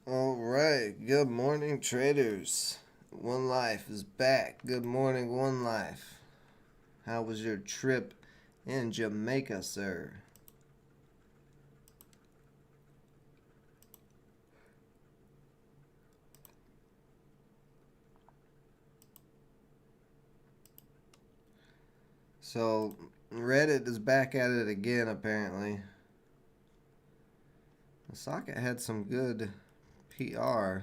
All right, good morning, traders. One Life is back. Good morning, One Life. How was your trip in Jamaica, sir? So, Reddit is back at it again, apparently. The socket had some good PR,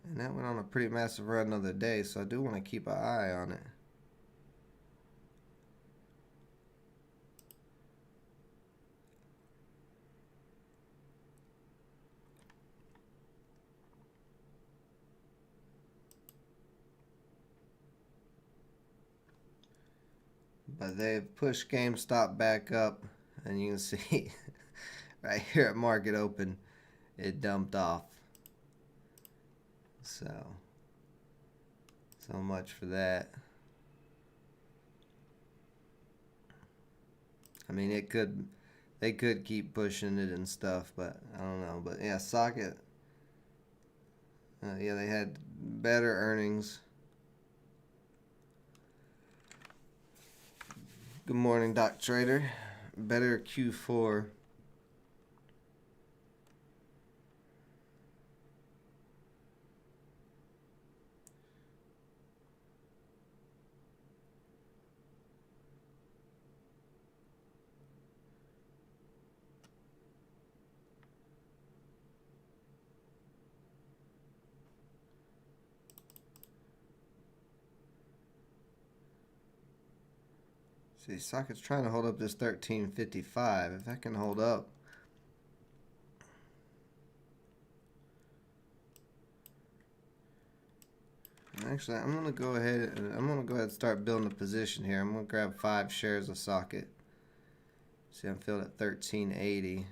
and that went on a pretty massive run the other day, so I do want to keep an eye on it. But they've pushed GameStop back up, and you can see right here at market open, it dumped off. So much for that. I mean, they could keep pushing it and stuff, but I don't know. But yeah, Socket, yeah, they had better earnings. Good morning, Doc Trader. Better Q4. See, Socket's trying to hold up this 1355. If that can hold up, actually, I'm gonna go ahead and start building a position here. I'm gonna grab 5 shares of Socket. See, I'm filled at 1380.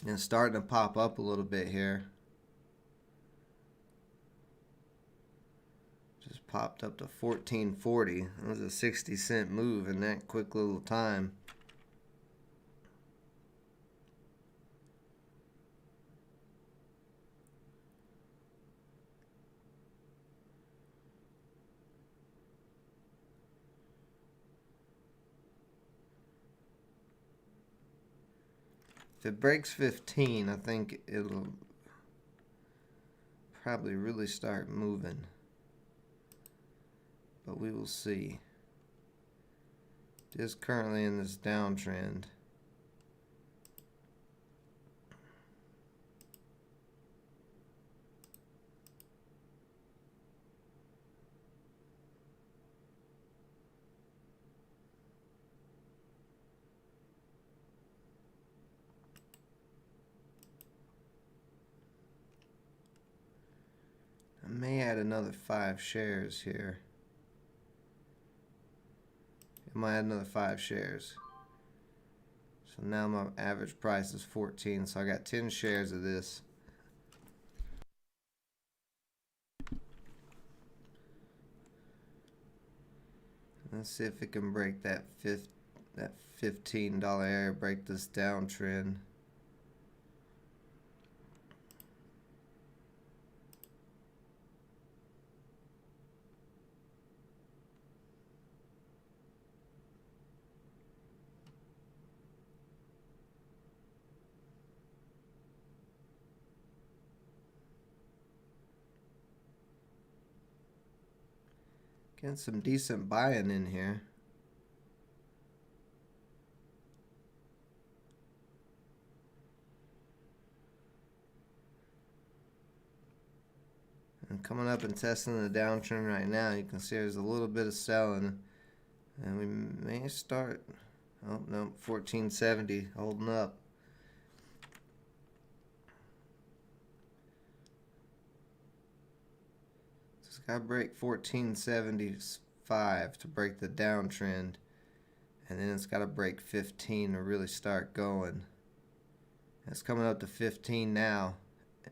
And it's starting to pop up a little bit here. Just popped up to 1440. That was a 60-cent move in that quick little time. If it breaks 15, I think it'll probably really start moving. But we will see. It is currently in this downtrend. I may add another 5 shares here. I might add another 5 shares. So now my average price is 14. So I got 10 shares of this. Let's see if it can break that $15 area, break this downtrend. Getting some decent buying in here. And coming up and testing the downtrend right now, you can see there's a little bit of selling. And we may start, oh no, 1470 holding up. So it's got to break 1475 to break the downtrend. And then it's got to break 15 to really start going. It's coming up to 15 now.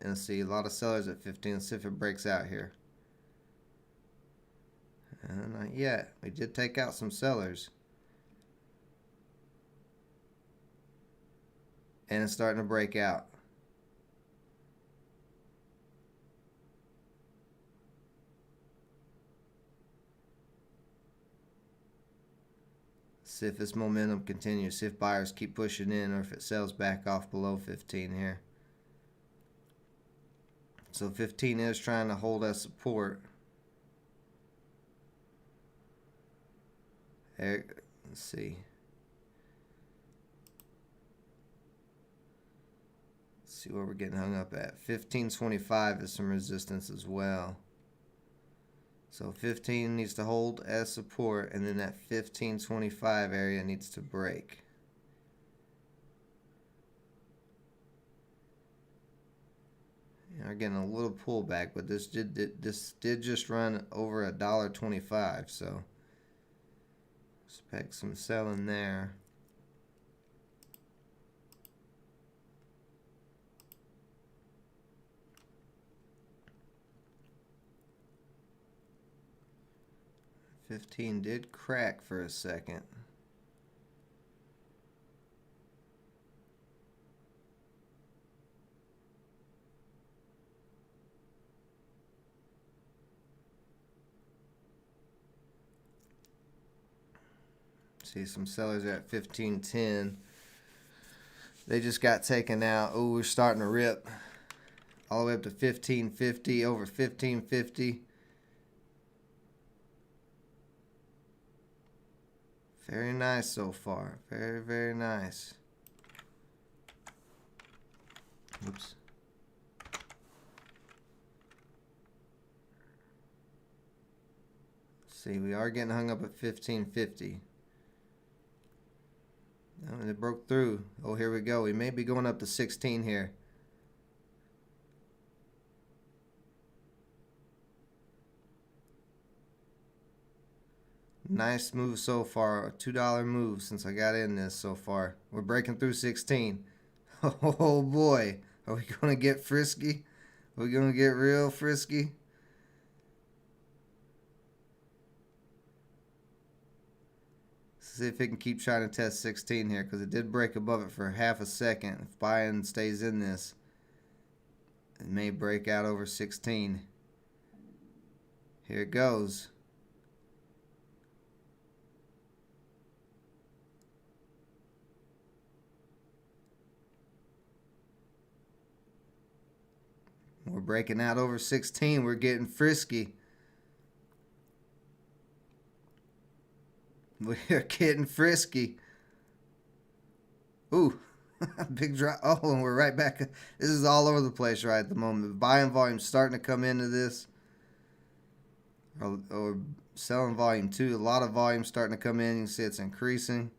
And see, a lot of sellers at 15. Let's see if it breaks out here. Not yet. We did take out some sellers. And it's starting to break out. See if this momentum continues. See if buyers keep pushing in or if it sells back off below 15 here. So 15 is trying to hold as support. There, let's see. Let's see where we're getting hung up at. 15.25 is some resistance as well. So 15 needs to hold as support, and then that 15.25 area needs to break. We're getting a little pullback, but this did just run over $1.25, so expect some selling there. $15 did crack for a second. See some sellers are at 15.10. They just got taken out. Oh, we're starting to rip all the way up to 15.50, over 15.50. Very nice so far. Very, very nice. Oops. See, we are getting hung up at 15.50. And it broke through. Oh, here we go. We may be going up to 16 here. Nice move so far. A $2 move since I got in this so far. We're breaking through 16. Oh boy. Are we going to get frisky? Are we going to get real frisky? See if it can keep trying to test 16 here, because it did break above it for half a second. If buying stays in this, it may break out over 16. Here it goes. We're breaking out over 16. We're getting frisky. We're getting frisky. Ooh, big drop. Oh, and we're right back. This is all over the place right at the moment. Buying volume starting to come into this. Or selling volume too. A lot of volume starting to come in. You can see it's increasing.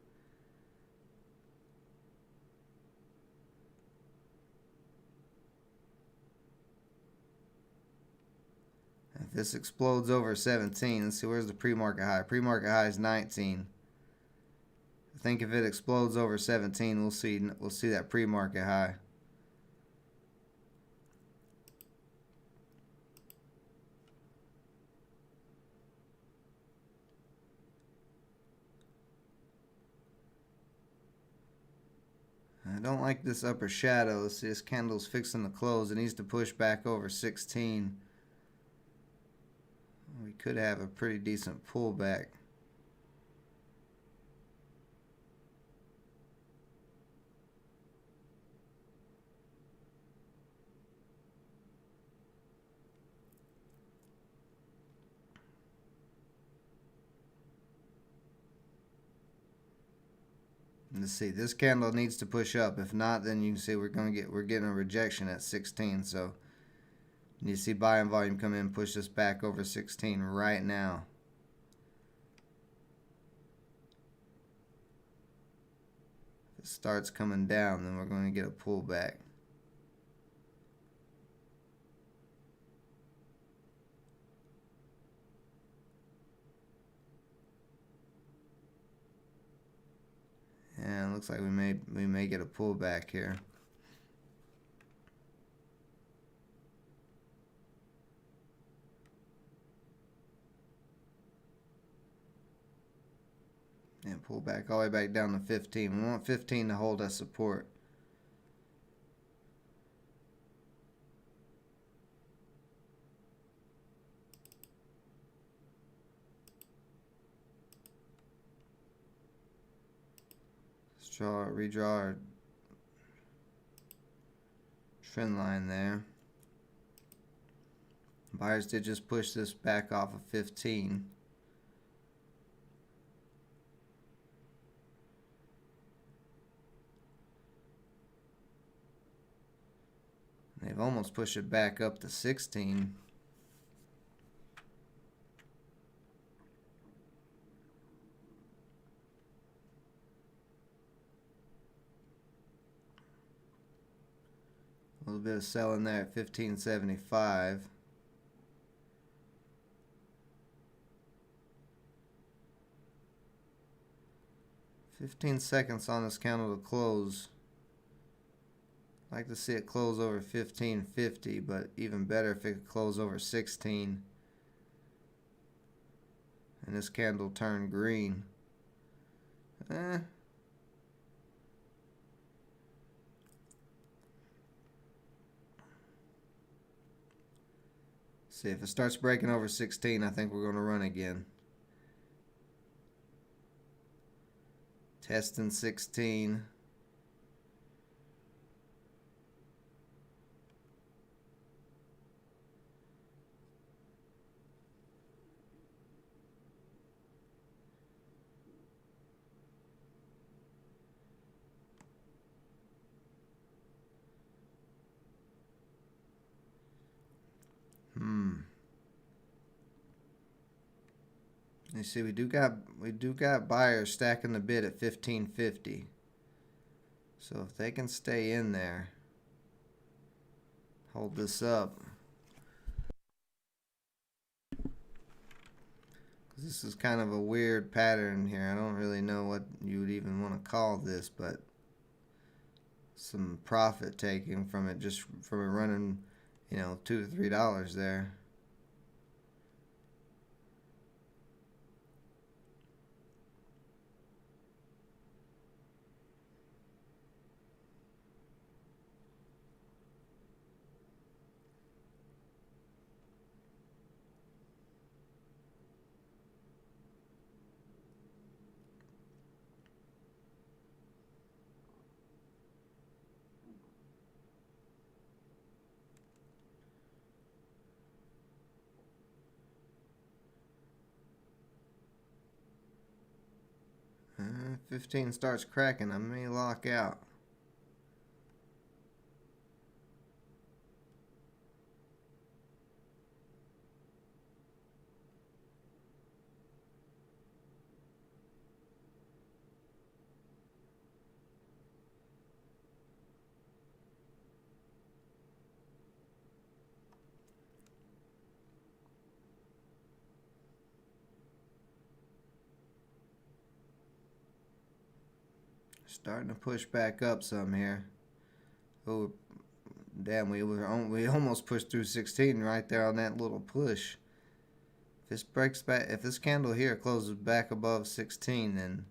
If this explodes over 17, let's see, where's the pre-market high? Pre-market high is 19. I think if it explodes over 17, we'll see that pre-market high. I don't like this upper shadow. Let's see, this candle's fixing to close. It needs to push back over 16. We could have a pretty decent pullback. Let's see. This candle needs to push up. If not, then you can see we're getting a rejection at 16. So you see buying volume come in, push this back over 16 right now. If it starts coming down, then we're going to get a pullback. And it looks like we may get a pullback here. And pull back all the way back down to 15. We want 15 to hold as support. Let's redraw our trend line there. Buyers did just push this back off of 15. They've almost pushed it back up to 16. A little bit of selling there at 15.75. "15 seconds on this candle to close. I'd like to see it close over 15.50, but even better if it could close over 16. And this candle turned green. See, if it starts breaking over 16, I think we're going to run again. Testing 16. You see, we do got buyers stacking the bid at 15.50. So if they can stay in there, hold this up. This is kind of a weird pattern here. I don't really know what you would even want to call this, but some profit taking from it, just from it running, $2 to $3 there. Uh, 15 starts cracking, I may lock out. Starting to push back up some here. Oh, damn! We almost pushed through 16 right there on that little push. If this breaks back, if this candle here closes back above 16, then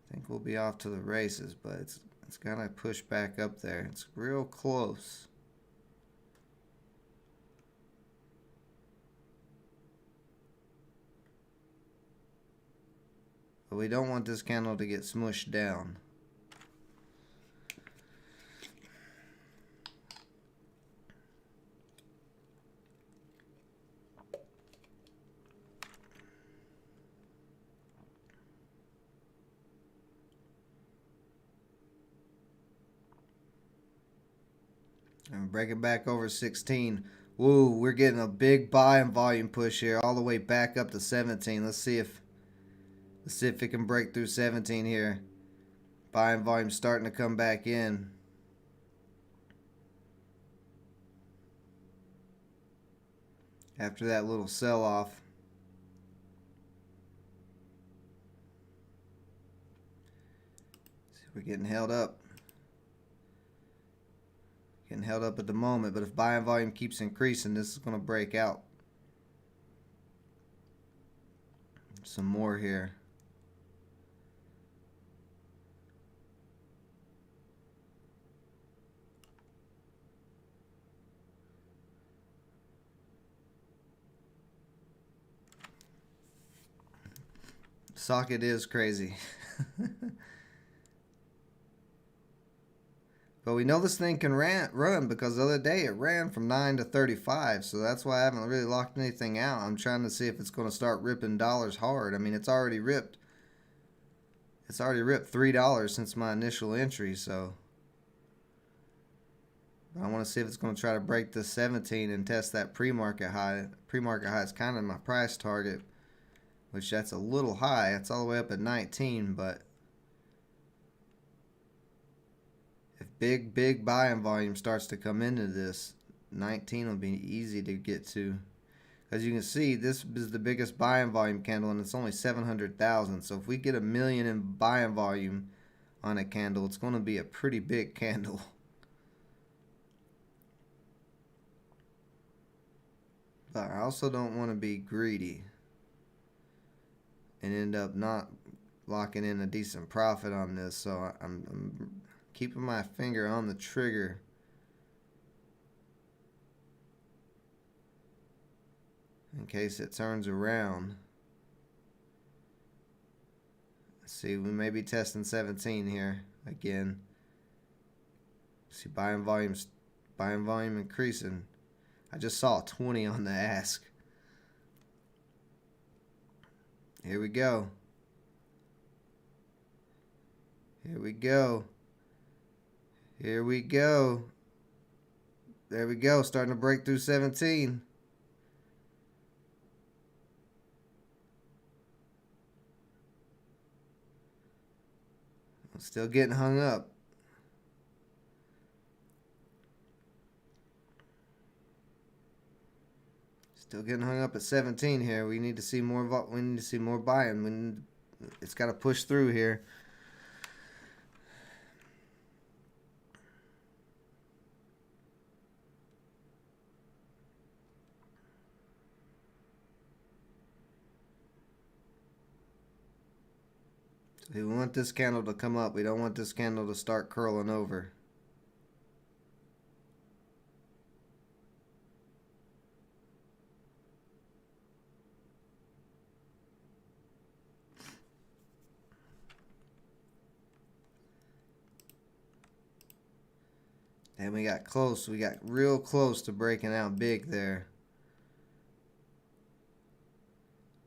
I think we'll be off to the races. But it's gotta push back up there. It's real close. But we don't want this candle to get smushed down. And breaking back over 16. Woo, we're getting a big buy and volume push here all the way back up to 17. Let's see if it can break through 17 here. Buy and volume starting to come back in. After that little sell-off. We're getting held up. Getting held up at the moment, but if buying volume keeps increasing, this is going to break out. Some more here. Socket is crazy. But we know this thing can run because the other day it ran from 9 to 35. So that's why I haven't really locked anything out. I'm trying to see if it's going to start ripping dollars hard. I mean, it's already ripped. It's already ripped $3 since my initial entry. So I want to see if it's going to try to break the 17 and test that pre-market high. Pre-market high is kind of my price target, which that's a little high. It's all the way up at 19, but if big buying volume starts to come into this, 19 will be easy to get to. As you can see, this is the biggest buying volume candle, and it's only 700,000. So if we get 1 million in buying volume on a candle, it's going to be a pretty big candle. But I also don't want to be greedy and end up not locking in a decent profit on this. So I'm keeping my finger on the trigger. In case it turns around. See, we may be testing 17 here again. See, buying volume increasing. I just saw 20 on the ask. Here we go. Here we go. Here we go. There we go. Starting to break through 17. I'm still getting hung up. Still getting hung up at 17 here. We need to see more. We need to see more buying. It's got to push through here. We want this candle to come up. We don't want this candle to start curling over. And we got close. We got real close to breaking out big there.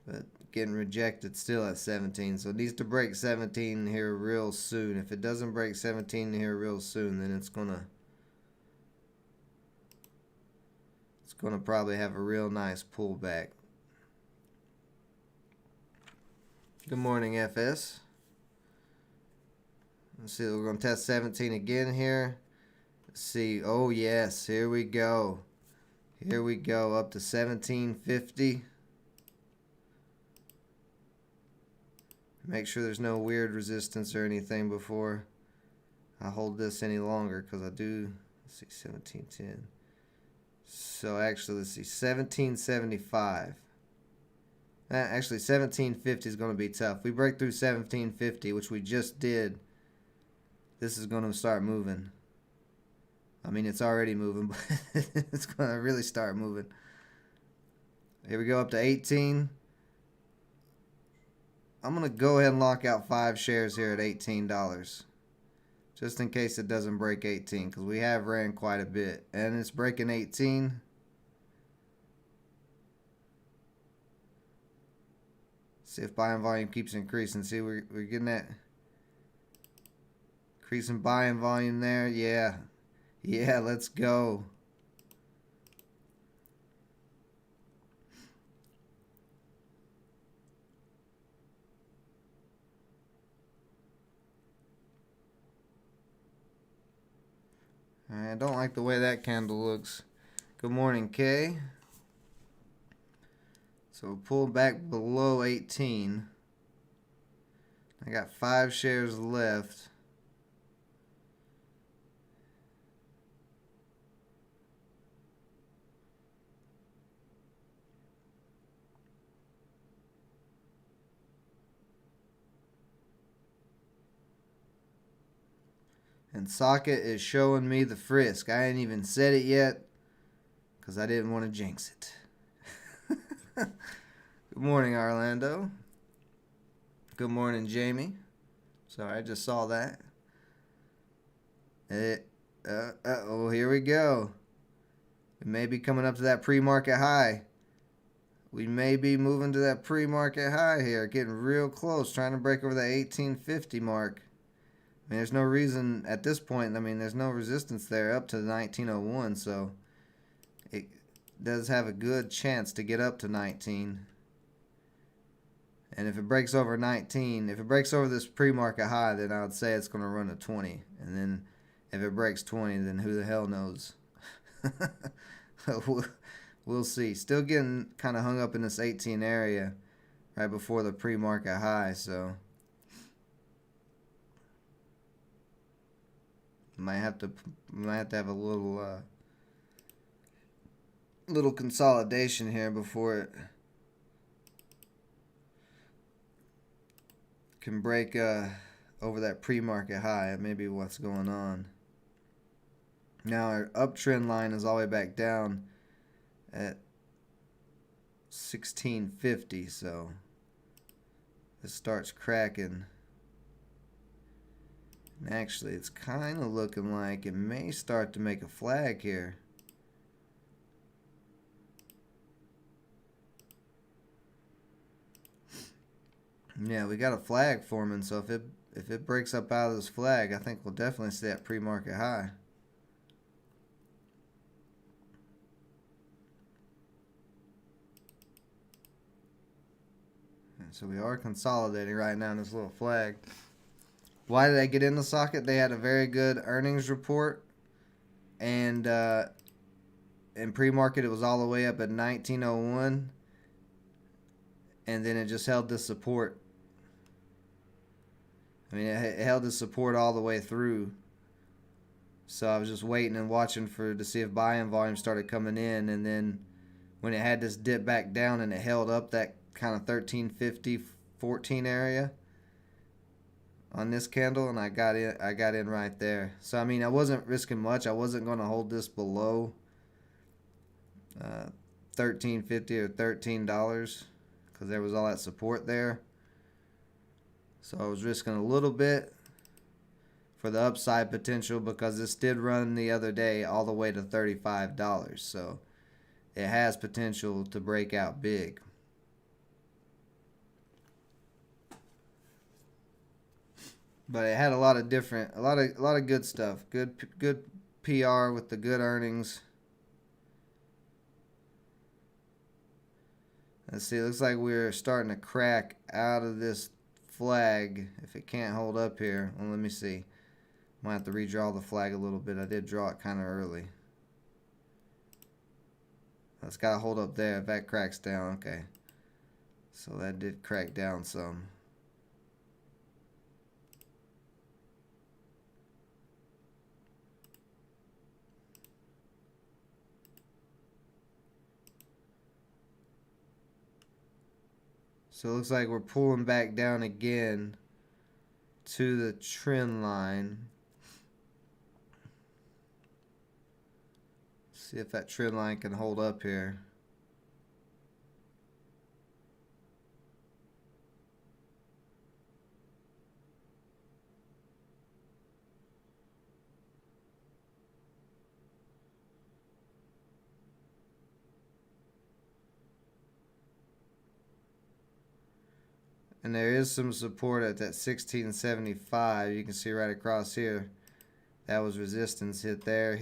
But getting rejected still at 17. So it needs to break 17 here real soon. If it doesn't break 17 here real soon, then it's gonna probably have a real nice pullback. Good morning, FS. Let's see, we're gonna test 17 again here. Let's see. Oh yes, here we go. Here we go up to 1750. Make sure there's no weird resistance or anything before I hold this any longer, because I do. Let's see, 1710. So actually, let's see, 1775. Actually, 1750 is going to be tough. We break through 1750, which we just did. This is going to start moving. I mean, it's already moving, but it's going to really start moving. Here we go up to 18. I'm going to go ahead and lock out 5 shares here at $18. Just in case it doesn't break 18, because we have ran quite a bit. And it's breaking 18. See if buying volume keeps increasing. See, we're getting that increasing buying volume there. Yeah. Yeah, let's go. I don't like the way that candle looks. Good morning, Kay. So we'll pull back below 18. I got 5 shares left. And Socket is showing me the frisk. I ain't even said it yet because I didn't want to jinx it. Good morning, Orlando. Good morning, Jamie. Sorry, I just saw that. Oh, here we go. It may be coming up to that pre-market high. We may be moving to that pre-market high here, getting real close, trying to break over the 1850 mark. I mean, there's no reason at this point. I mean, there's no resistance there up to 1901, so it does have a good chance to get up to 19. And if it breaks over 19, if it breaks over this pre-market high, then I would say it's going to run to 20. And then if it breaks 20, then who the hell knows? We'll see. Still getting kind of hung up in this 18 area right before the pre-market high, so might have to have a little consolidation here before it can break over that pre-market high. Maybe what's going on. Now our uptrend line is all the way back down at 1650, so this starts cracking. And actually, it's kind of looking like it may start to make a flag here. Yeah, we got a flag forming, so if it breaks up out of this flag, I think we'll definitely see that pre-market high. And so we are consolidating right now in this little flag. Why did I get in the socket? They had a very good earnings report, and in pre-market it was all the way up at 1901, and then it just held this support. I mean, it held this support all the way through. So I was just waiting and watching to see if buying volume started coming in, and then when it had this dip back down and it held up that kind of 1350 14 area on this candle, and I got in right there. So I mean, I wasn't risking much. I wasn't going to hold this below $13.50 or $13 because there was all that support there. So I was risking a little bit for the upside potential because this did run the other day all the way to $35. So it has potential to break out big. But it had a lot of good stuff. Good PR with the good earnings. Let's see. It looks like we're starting to crack out of this flag. If it can't hold up here, well, let me see. Might have to redraw the flag a little bit. I did draw it kind of early. It's got to hold up there. If that cracks down, okay. So that did crack down some. So it looks like we're pulling back down again to the trend line. See if that trend line can hold up here. And there is some support at that 1675. You can see right across here. That was resistance. Hit there.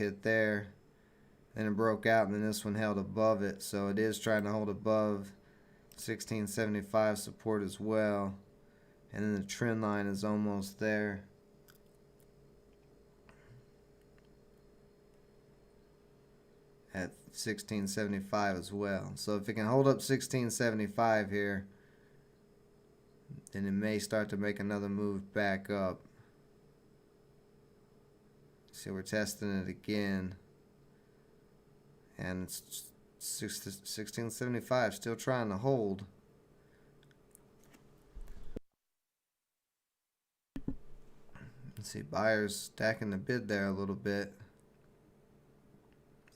Then it broke out, and then this one held above it. So it is trying to hold above 1675 support as well. And then the trend line is almost there. At 1675 as well. So if it can hold up 1675 here, then it may start to make another move back up. See, we're testing it again. And it's 1675, still trying to hold. Let's see, buyers stacking the bid there a little bit.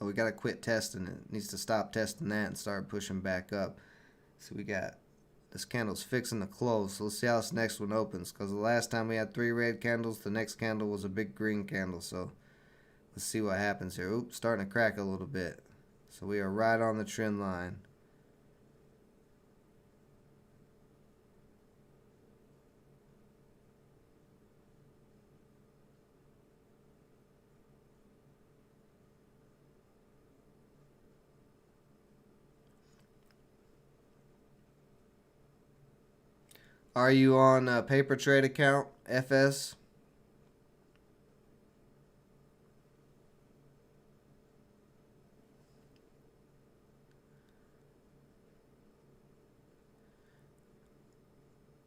Oh, we got to quit testing it. Needs to stop testing that and start pushing back up. So we got This candle's fixing to close. So let's see how this next one opens. Because the last time we had 3 red candles, the next candle was a big green candle. So let's see what happens here. Oops, starting to crack a little bit. So we are right on the trend line. Are you on a paper trade account, FS?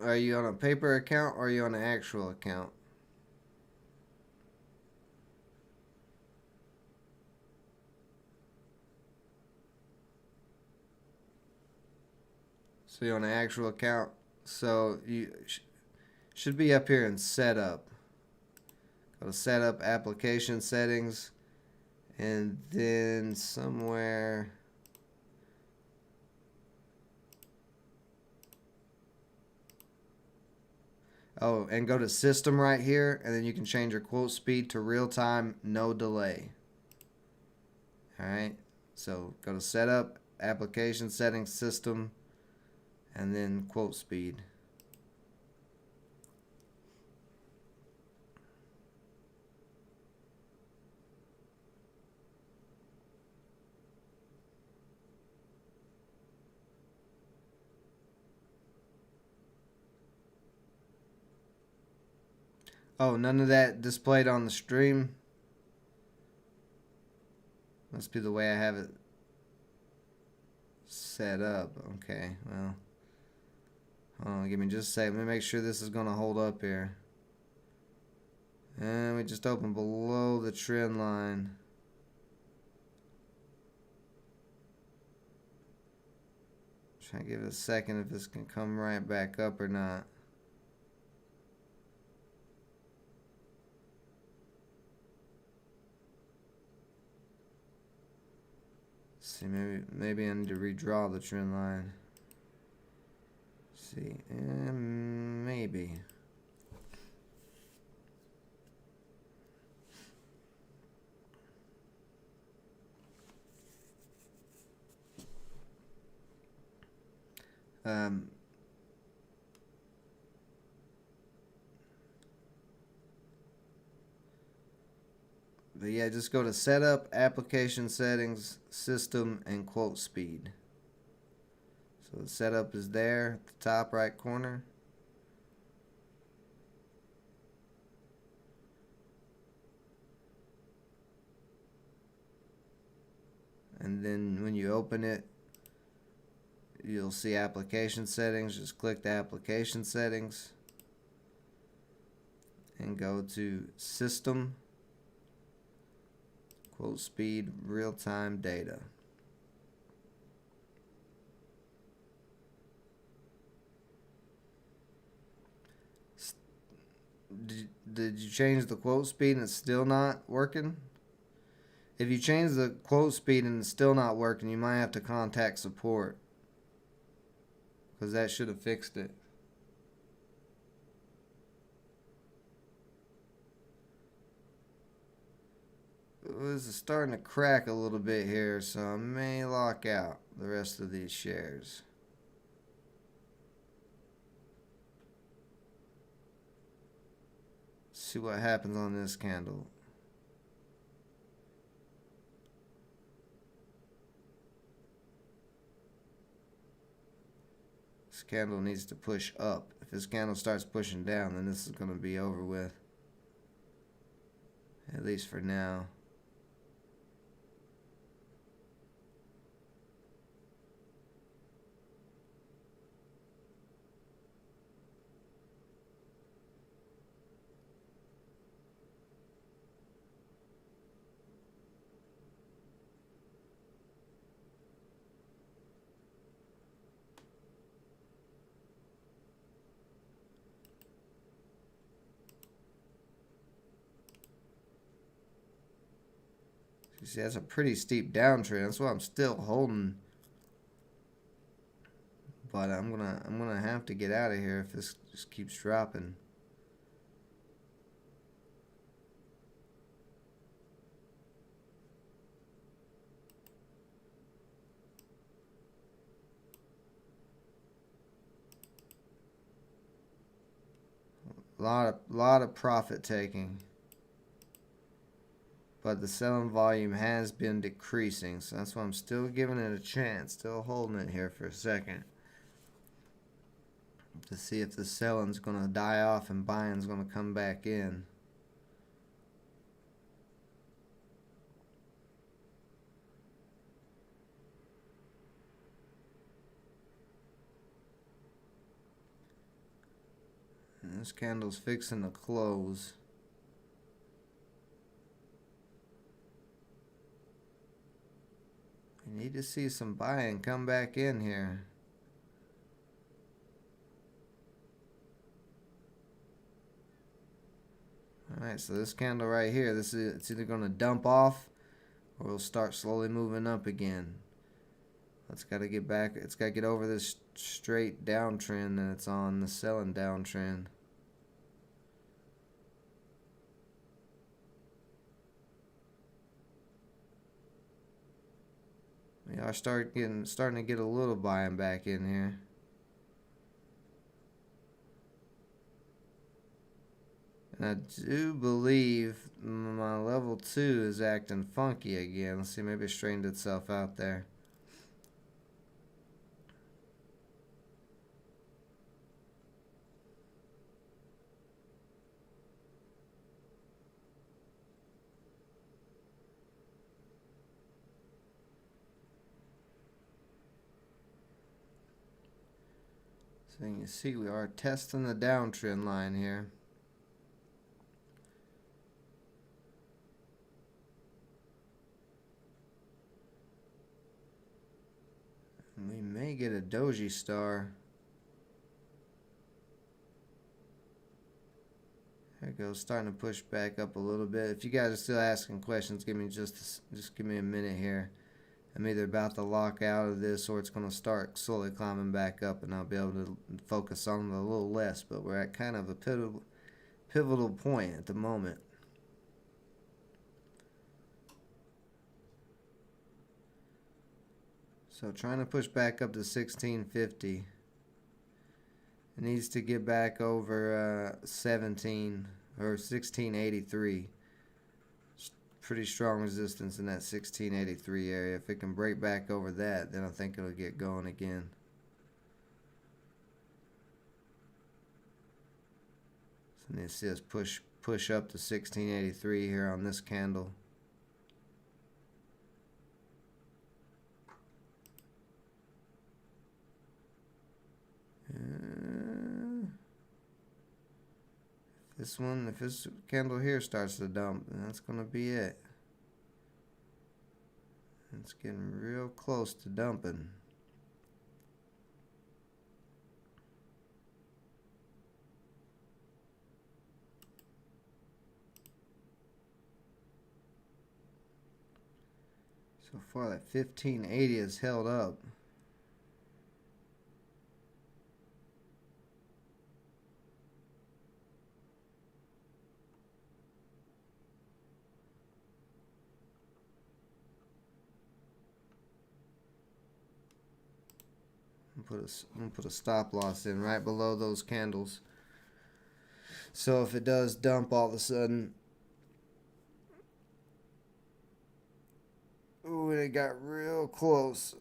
Are you on a paper account or are you on an actual account? So you're on an actual account. So you should be up here in setup. Go to setup, application settings, and then somewhere. Oh, and go to system right here, and then you can change your quote speed to real time, no delay. Alright, so go to setup, application settings, system, and then quote speed. Oh, none of that displayed on the stream. Must be the way I have it set up. Okay, well. Hold on, give me just a second. Let me make sure this is going to hold up here. And we just opened below the trend line. Try to give it a second if this can come right back up or not. See, maybe I need to redraw the trend line. See, maybe. But yeah, just go to setup, application settings, system, and quote speed. So the setup is there at the top right corner. And then when you open it, you'll see application settings. Just click the application settings and go to system, quote speed, real-time data. Did you change the quote speed and it's still not working? If you change the quote speed and it's still not working, you might have to contact support, because that should have fixed it. This is starting to crack a little bit here, so I may lock out the rest of these shares. See what happens on this candle. This candle needs to push up. If this candle starts pushing down, then this is going to be over with. At least for now. You see, that's a pretty steep downtrend. That's why I'm still holding But I'm gonna have to get out of here if this just keeps dropping. Lot of profit taking. But the selling volume has been decreasing, so that's why I'm still giving it a chance, still holding it here for a second to see if the selling's going to die off and buying's going to come back in. And this candle's fixing to close. We need to see some buying come back in here. Alright, so this candle right here, it's either going to dump off or it'll start slowly moving up again. It's got to get back, it's got to get over this straight downtrend that it's on, the selling downtrend. We are starting to get a little buying back in here. And I do believe my level 2 is acting funky again. Let's see, maybe it straightened itself out there. So you can see we are testing the downtrend line here. And we may get a doji star. There it goes, starting to push back up a little bit. If you guys are still asking questions, give me just give me a minute here. I'm either about to lock out of this or it's going to start slowly climbing back up and I'll be able to focus on it a little less. But we're at kind of a pivotal point at the moment. So trying to push back up to 1650. It needs to get back over 17 or 1683. Pretty strong resistance in that 1683 area. If it can break back over that, then I think it'll get going again. So you see us push up to 1683 here on this candle. If this candle here starts to dump, then that's going to be it. It's getting real close to dumping. So far that 1580 is held up. I'm gonna put a stop loss in right below those candles. So if it does dump all of a sudden, ooh, it got real close.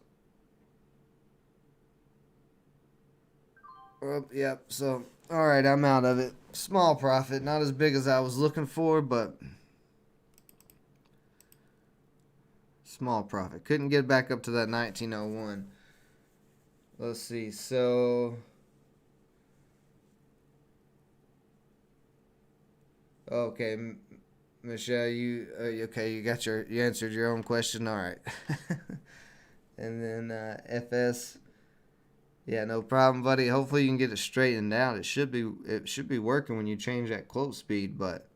Oh, yep. So all right, I'm out of it. Small profit, not as big as I was looking for, but small profit. Couldn't get back up to that 1901. Let's see. So okay, Michelle, you okay? You answered your own question. All right. And then FS, yeah, no problem, buddy. Hopefully you can get it straightened out. It should be working when you change that close speed, but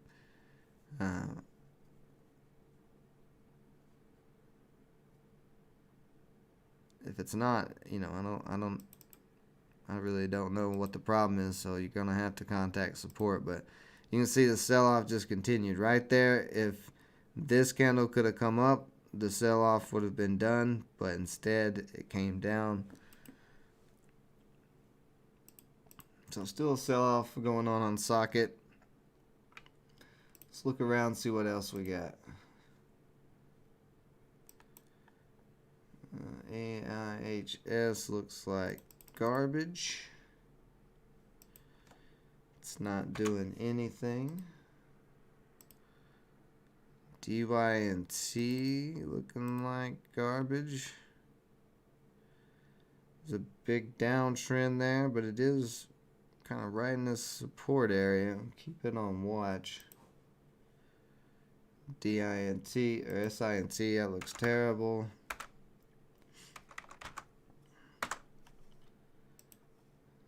if it's not, you know, I don't I really don't know what the problem is, so you're going to have to contact support. But you can see the sell-off just continued right there. If this candle could have come up, the sell-off would have been done, but instead it came down. So still a sell-off going on Socket. Let's look around, see what else we got. AIHS looks like garbage. It's not doing anything. DYNT looking like garbage. There's a big downtrend there, but it is kind of right in this support area. Keep it on watch. DINT or SINT, that looks terrible.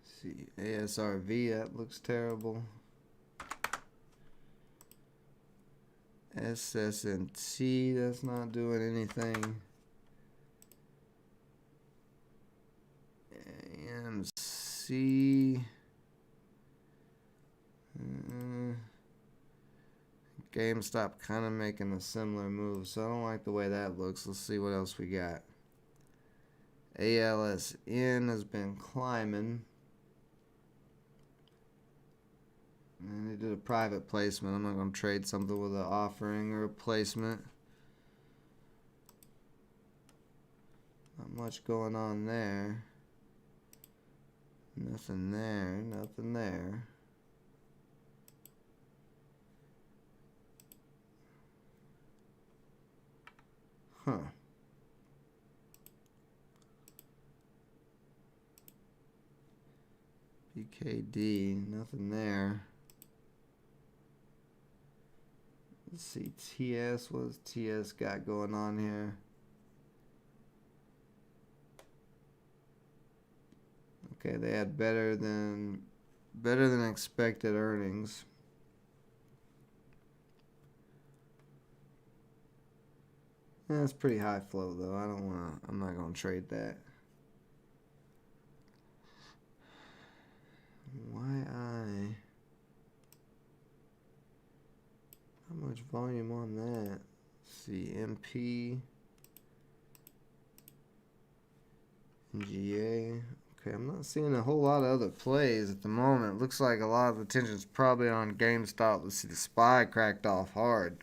See, ASRV, that looks terrible. SSNT, that's not doing anything. AMC. GameStop kind of making a similar move, so I don't like the way that looks. Let's see what else we got. ALSN has been climbing. And they did a private placement. I'm not going to trade something with an offering or a placement. Not much going on there. Nothing there. Nothing there. Huh. BKD. Nothing there. Let's see, TS, what's TS got going on here? Okay, they had better than expected earnings. That's pretty high flow though. I'm not gonna trade that. YI. How much volume on that? Let's see, MP, NGA. Okay, I'm not seeing a whole lot of other plays at the moment. Looks like a lot of the attention's probably on GameStop. Let's see, the SPY cracked off hard.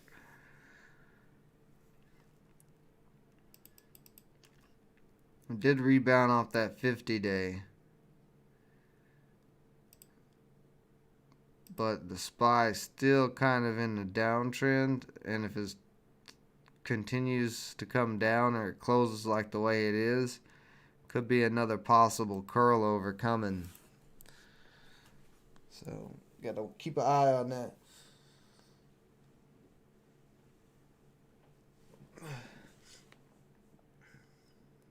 It did rebound off that 50-day. But the SPY is still kind of in the downtrend, and if it continues to come down or it closes like the way it is, could be another possible curl over coming. So gotta keep an eye on that.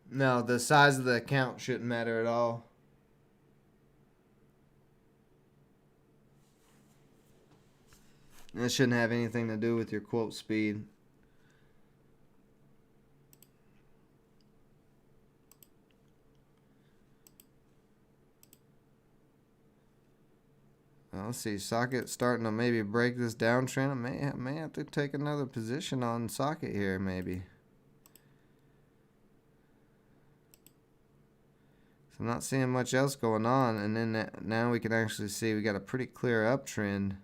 No, the size of the account shouldn't matter at all. It shouldn't have anything to do with your quote speed. Let's see, Socket starting to maybe break this downtrend. I may have to take another position on Socket here, maybe. So I'm not seeing much else going on, and then now we can actually see we got a pretty clear uptrend.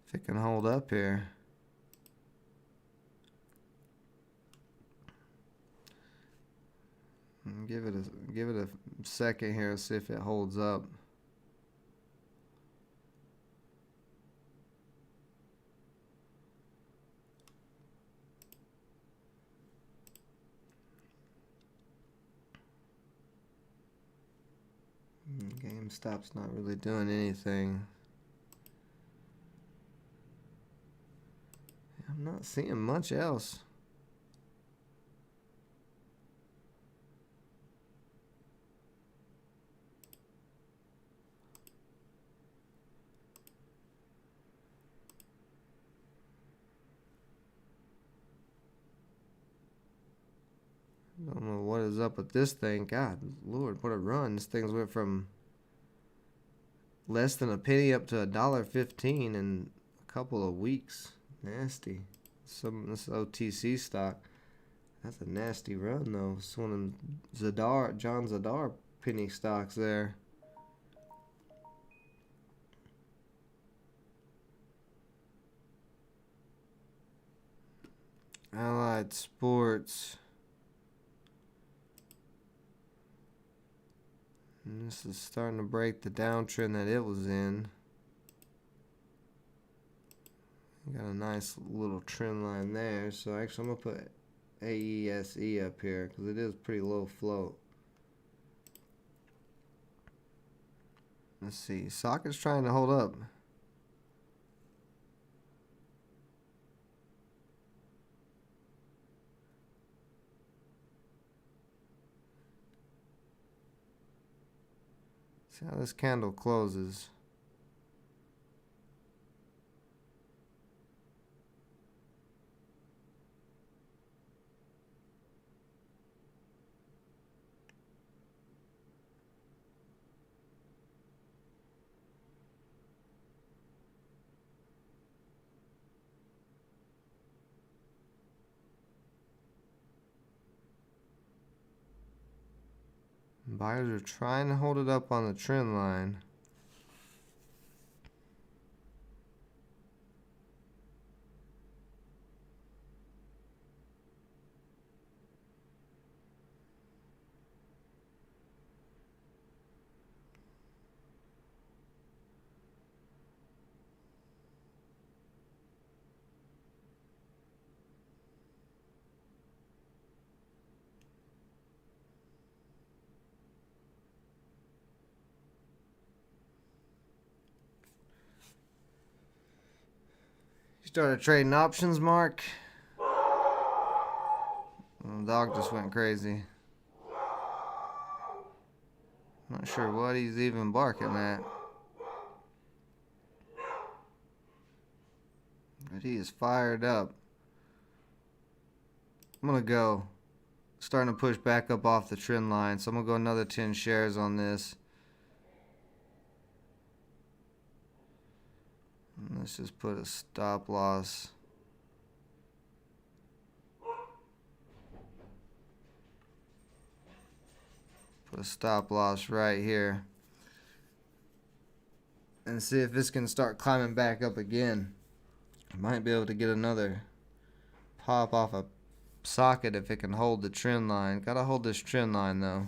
If it can hold up here. Give it a second here, see if it holds up. GameStop's not really doing anything. I'm not seeing much else. Don't know what is is up with this thing. God, Lord, what a run. This thing's went from less than a penny up to $1.15 in a couple of weeks. Nasty. This OTC stock. That's a nasty run, though. It's one of them John Zadar penny stocks there. Allied Sports. And this is starting to break the downtrend that it was in. Got a nice little trend line there. So actually I'm going to put AESE up here because it is pretty low float. Let's see. Socket's trying to hold up. See how this candle closes. Buyers are trying to hold it up on the trend line. You started trading options, Mark? The dog just went crazy. Not sure what he's even barking at. But he is fired up. I'm going to go. Starting to push back up off the trend line. So I'm going to go another 10 shares on this. And let's just put a stop loss. Put a stop loss right here. And see if this can start climbing back up again. Might be able to get another pop off a socket if it can hold the trend line. Gotta hold this trend line though.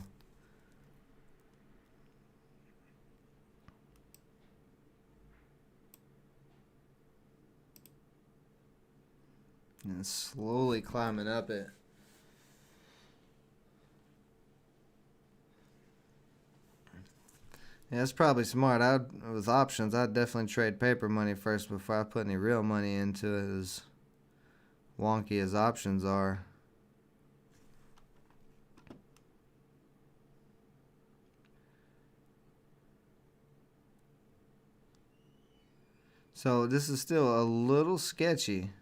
And slowly climbing up it. Yeah, that's probably smart. With options, I'd definitely trade paper money first before I put any real money into it, as wonky as options are. So this is still a little sketchy.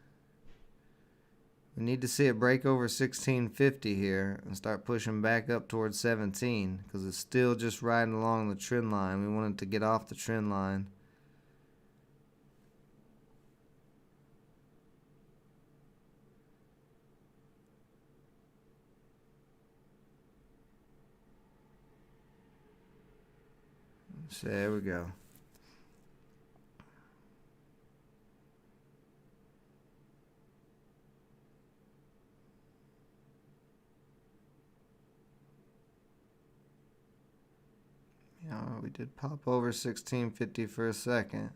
We need to see it break over 1650 here and start pushing back up towards 17 because it's still just riding along the trend line. We want it to get off the trend line. So there we go. Yeah, we did pop over 1650 for a second.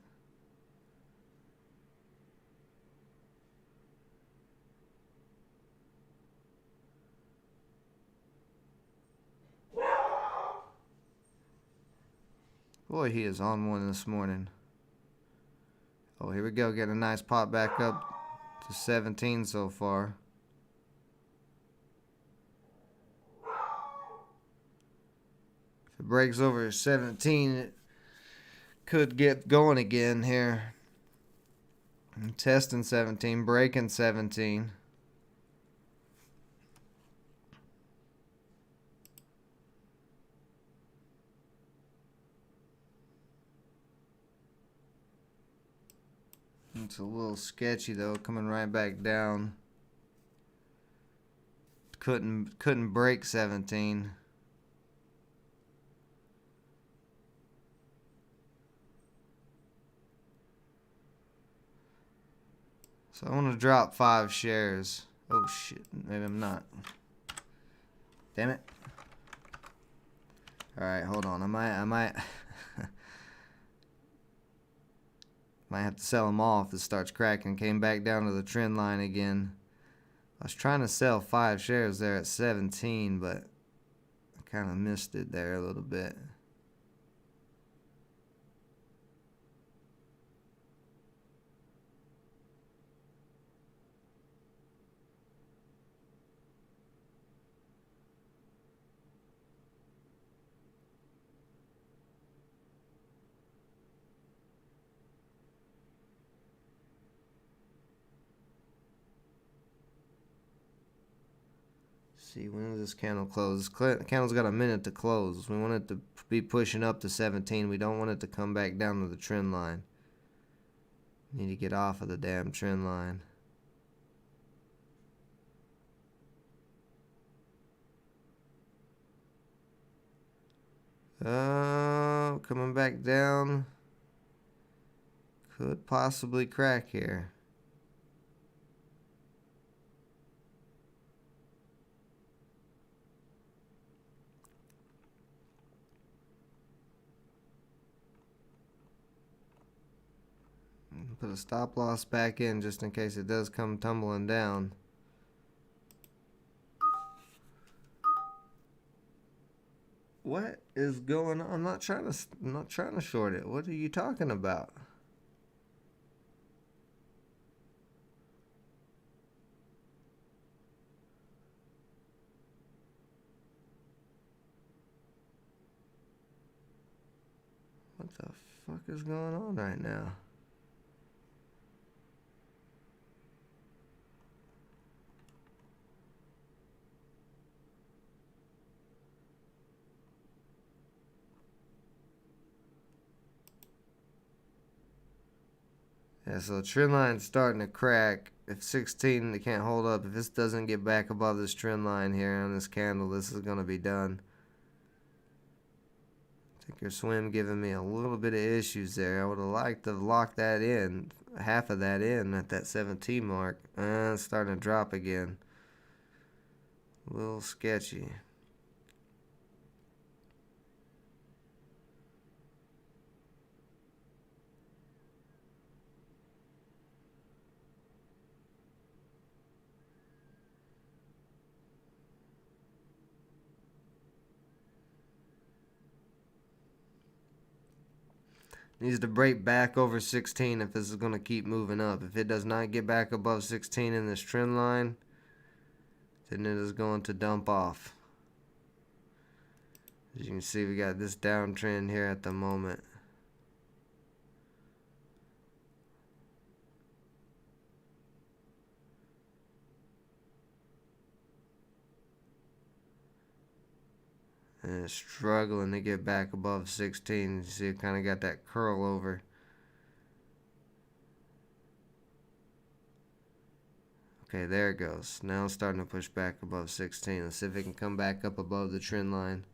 Boy, he is on one this morning. Oh, here we go. Getting a nice pop back up to 17 so far. If it breaks over 17, it could get going again here. I'm testing 17, breaking 17. It's a little sketchy though, coming right back down. Couldn't break 17. So I want to drop 5 shares. Oh shit, maybe I'm not. Damn it. Alright, hold on. I might might have to sell them all if this starts cracking. Came back down to the trend line again. I was trying to sell 5 shares there at 17, but I kind of missed it there a little bit. See, when does this candle close? This candle's got a minute to close. We want it to be pushing up to 17. We don't want it to come back down to the trend line. Need to get off of the damn trend line. Coming back down. Could possibly crack here. Put a stop loss back in just in case it does come tumbling down. What is going on? I'm not trying to short it. What are you talking about? What the fuck is going on right now? Yeah, so the trend line's starting to crack. If 16 it can't hold up, if this doesn't get back above this trend line here on this candle, this is gonna be done. Tinker Swim giving me a little bit of issues there. I would have liked to lock that in, half of that in at that 17 mark. It's starting to drop again. A little sketchy. Needs to break back over 16 if this is going to keep moving up. If it does not get back above 16 in this trend line, then it is going to dump off. As you can see, we got this downtrend here at the moment. And it's struggling to get back above 16. You see it kind of got that curl over. Okay, there it goes. Now it's starting to push back above 16. Let's see if it can come back up above the trend line.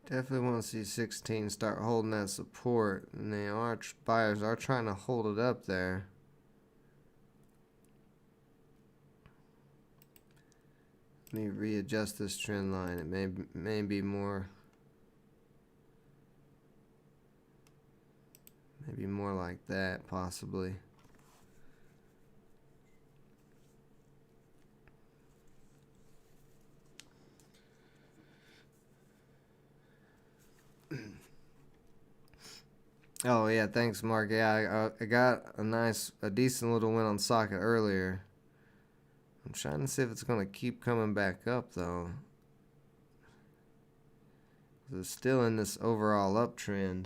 Definitely want to see 16 start holding that support, and buyers are trying to hold it up there. Let me readjust this trend line. It may be more, maybe more like that possibly. Oh yeah, thanks Mark. Yeah, I got a decent little win on socket earlier. I'm trying to see if it's going to keep coming back up, though. It's still in this overall uptrend.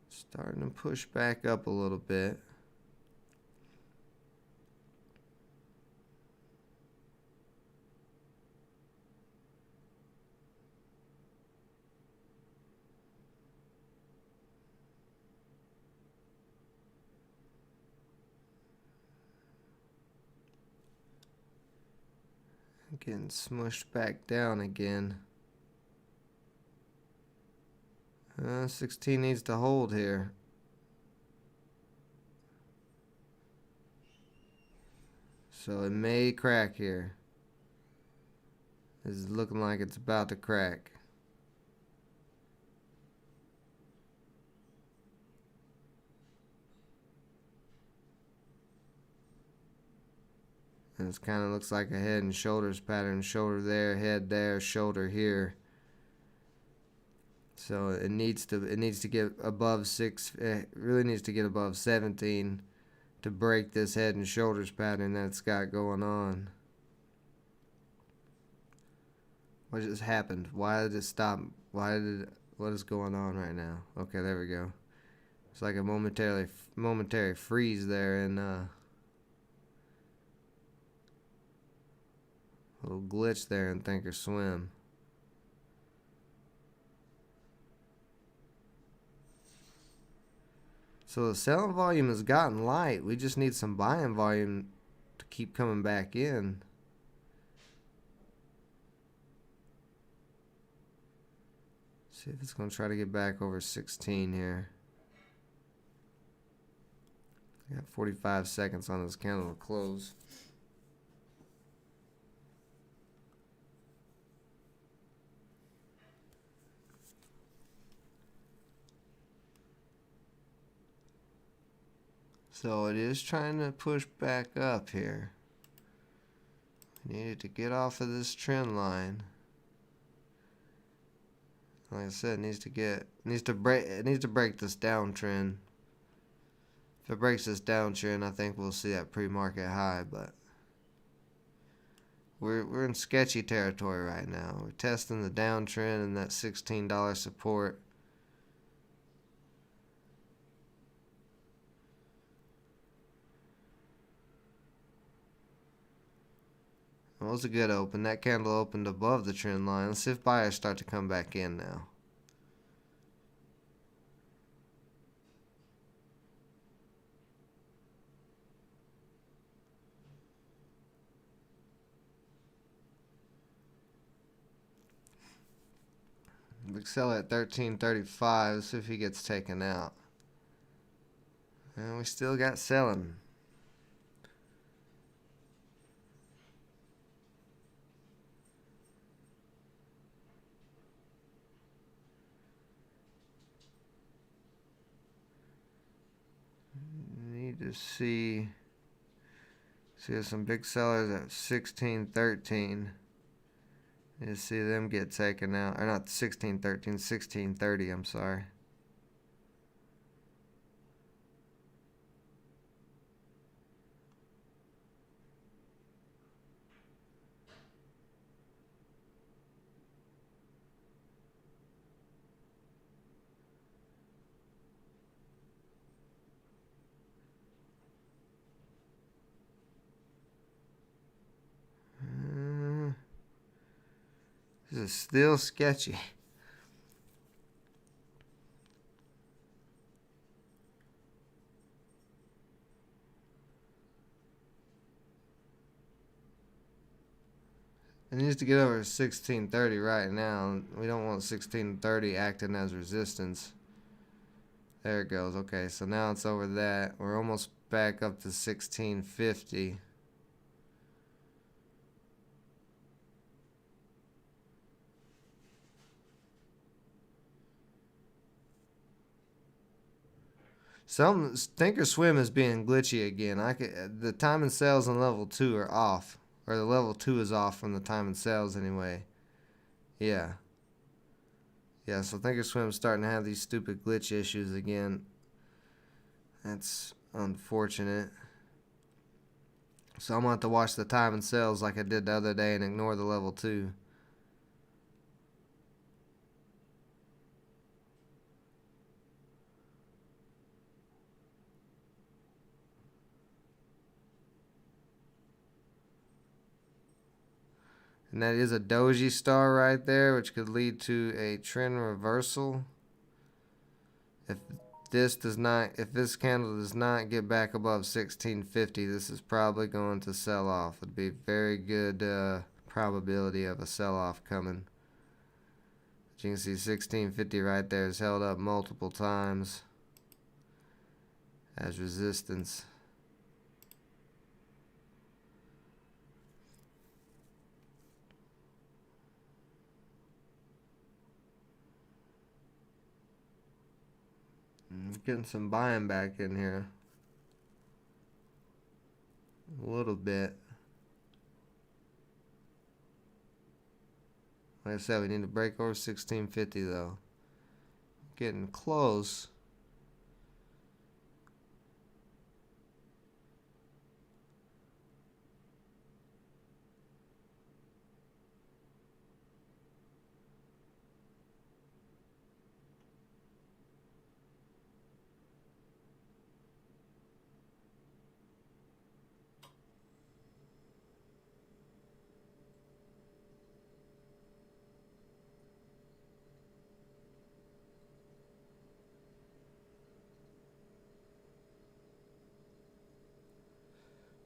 Starting to push back up a little bit. Getting smushed back down again. 16 needs to hold here. So it may crack here. This is looking like it's about to crack. And it kind of looks like a head and shoulders pattern. Shoulder there, head there, shoulder here. So it needs to get above 6. It really needs to get above 17 to break this head and shoulders pattern that it's got going on. What just happened? Why did it stop? What is going on right now? Okay, there we go. It's like a momentary freeze there, and little glitch there in Thinkorswim. So the selling volume has gotten light. We just need some buying volume to keep coming back in. See if it's going to try to get back over 16 here. Got 45 seconds on this candle to close. So it is trying to push back up here. We needed to get off of this trend line. Like I said, it needs to break this downtrend. If it breaks this downtrend, I think we'll see that pre-market high, but we're in sketchy territory right now. We're testing the downtrend and that $16 support. Well, it was a good open. That candle opened above the trend line. Let's see if buyers start to come back in now. Big seller at 13.35. Let's see if he gets taken out. And we still got selling. Need to see there's some big sellers at 16.13. Need to see them get taken out. Or not 16.13, 16.30, I'm sorry. This is still sketchy. It needs to get over 16.30 right now. We don't want 16.30 acting as resistance. There it goes. Okay, so now it's over that. We're almost back up to 16.50. Thinkorswim is being glitchy again. The time and sales on level 2 are off. Or the level 2 is off from the time and sales anyway. Yeah. Yeah, so Thinkorswim's starting to have these stupid glitch issues again. That's unfortunate. So I'm going to have to watch the time and sales like I did the other day and ignore the level 2. And that is a doji star right there, which could lead to a trend reversal. If this candle does not get back above 1650, this is probably going to sell off. It'd be very good probability of a sell-off coming. As you can see, 1650 right there is held up multiple times as resistance. Getting some buying back in here. A little bit. Like I said, we need to break over 1650 though. Getting close.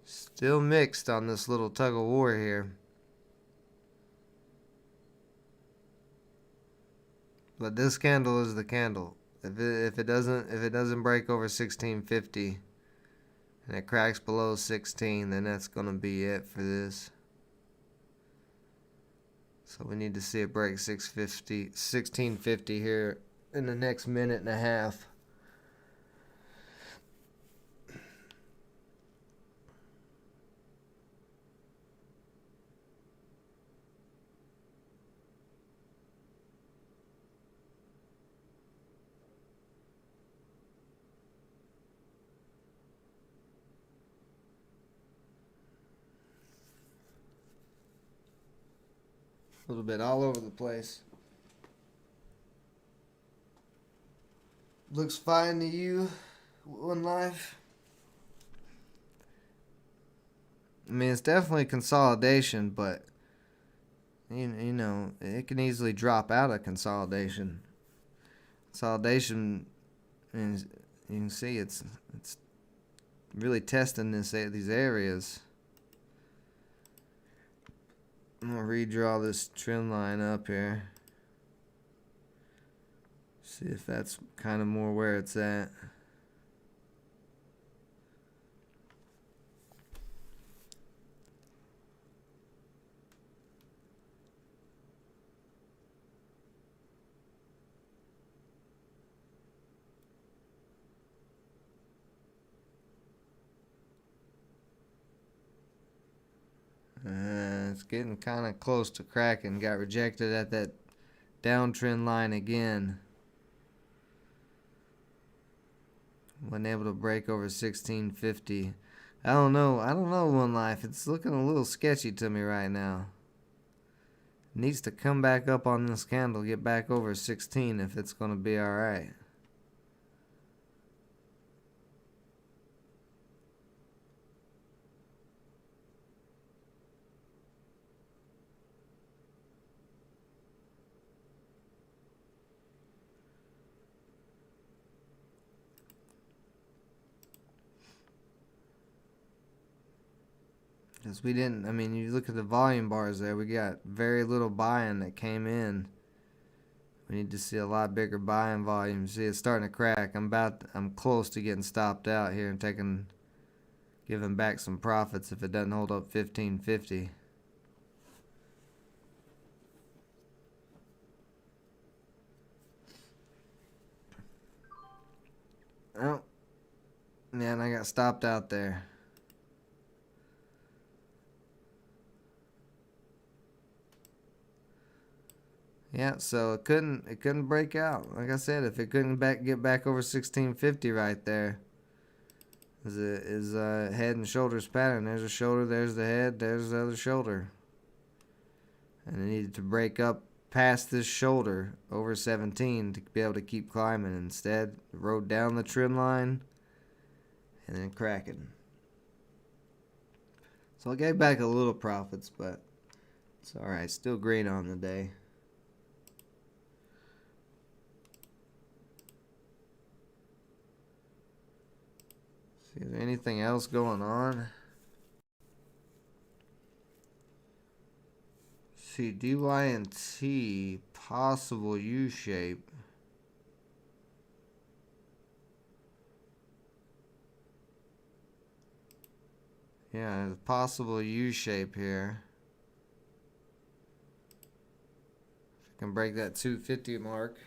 Still mixed on this little tug of war here. But this candle is the candle. If it doesn't break over 1650 and it cracks below 16, then that's gonna be it for this. So we need to see it break 1650 here in the next minute and a half. A little bit all over the place. Looks fine to you, One Life? I mean, it's definitely consolidation, but you know, it can easily drop out of consolidation. Consolidation means you can see it's really testing these areas. I'm gonna redraw this trend line up here. See if that's kind of more where it's at. It's getting kind of close to cracking. Got rejected at that downtrend line again. Wasn't able to break over 1650. I don't know, One Life. It's looking a little sketchy to me right now. Needs to come back up on this candle, get back over 16 if it's going to be alright. Because we didn't, I mean, you look at the volume bars there, we got very little buying that came in. We need to see a lot bigger buying volume. See, it's starting to crack. I'm close to getting stopped out here and giving back some profits if it doesn't hold up 1550. Oh, man, I got stopped out there. Yeah, so it couldn't break out. Like I said, if it couldn't get back over 1650 right there, is head and shoulders pattern. There's a shoulder, there's the head, there's the other shoulder, and it needed to break up past this shoulder over 17 to be able to keep climbing. Instead, it rode down the trend line and then cracking. So I gave back a little profits, but it's all right. Still green on the day. See, is there anything else going on? See, DYNT, possible U shape. Yeah, there's a possible U shape here. If I can break that 250 mark.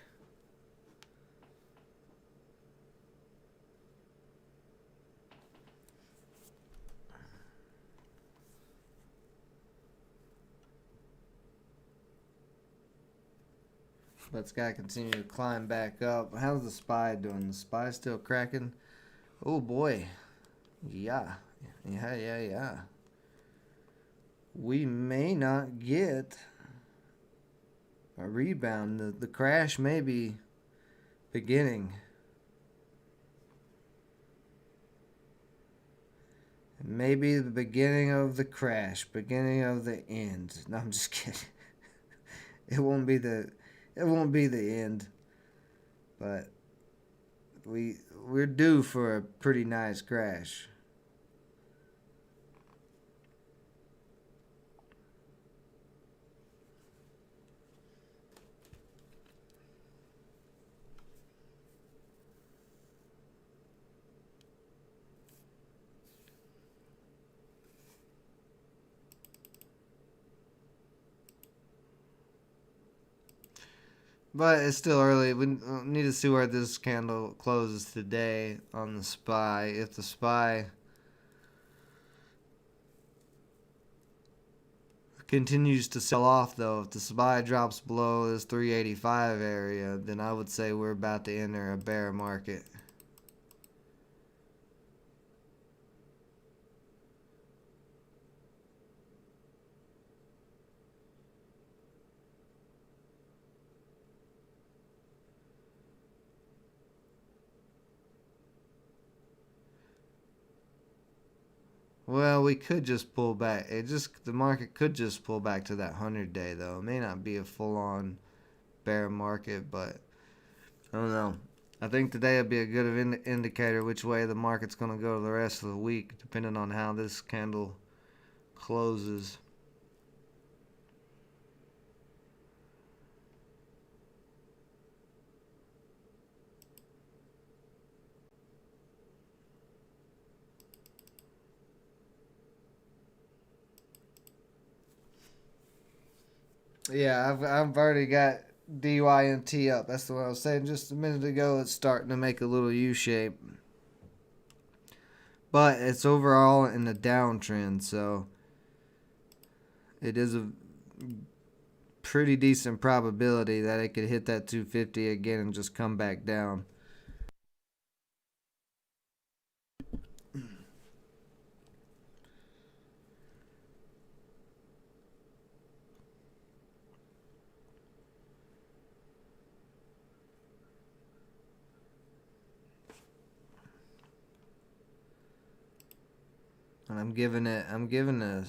But it's got to continue to climb back up. How's the SPY doing? The SPY still cracking? Oh boy. Yeah. Yeah. We may not get a rebound. The crash may be beginning. Maybe the beginning of the crash, beginning of the end. No, I'm just kidding. It won't be the end, but we're due for a pretty nice crash. But it's still early. We need to see where this candle closes today on the SPY. If the SPY continues to sell off, though, if the SPY drops below this 385 area, then I would say we're about to enter a bear market. Well, we could just pull back. The market could just pull back to that 100-day though. It may not be a full-on bear market, but I don't know. I think today will be a good indicator which way the market's going to go the rest of the week, depending on how this candle closes. Yeah, I've already got DYNT up. That's what I was saying just a minute ago. It's starting to make a little U shape, but it's overall in the downtrend, so it is a pretty decent probability that it could hit that 250 again and just come back down. And I'm giving a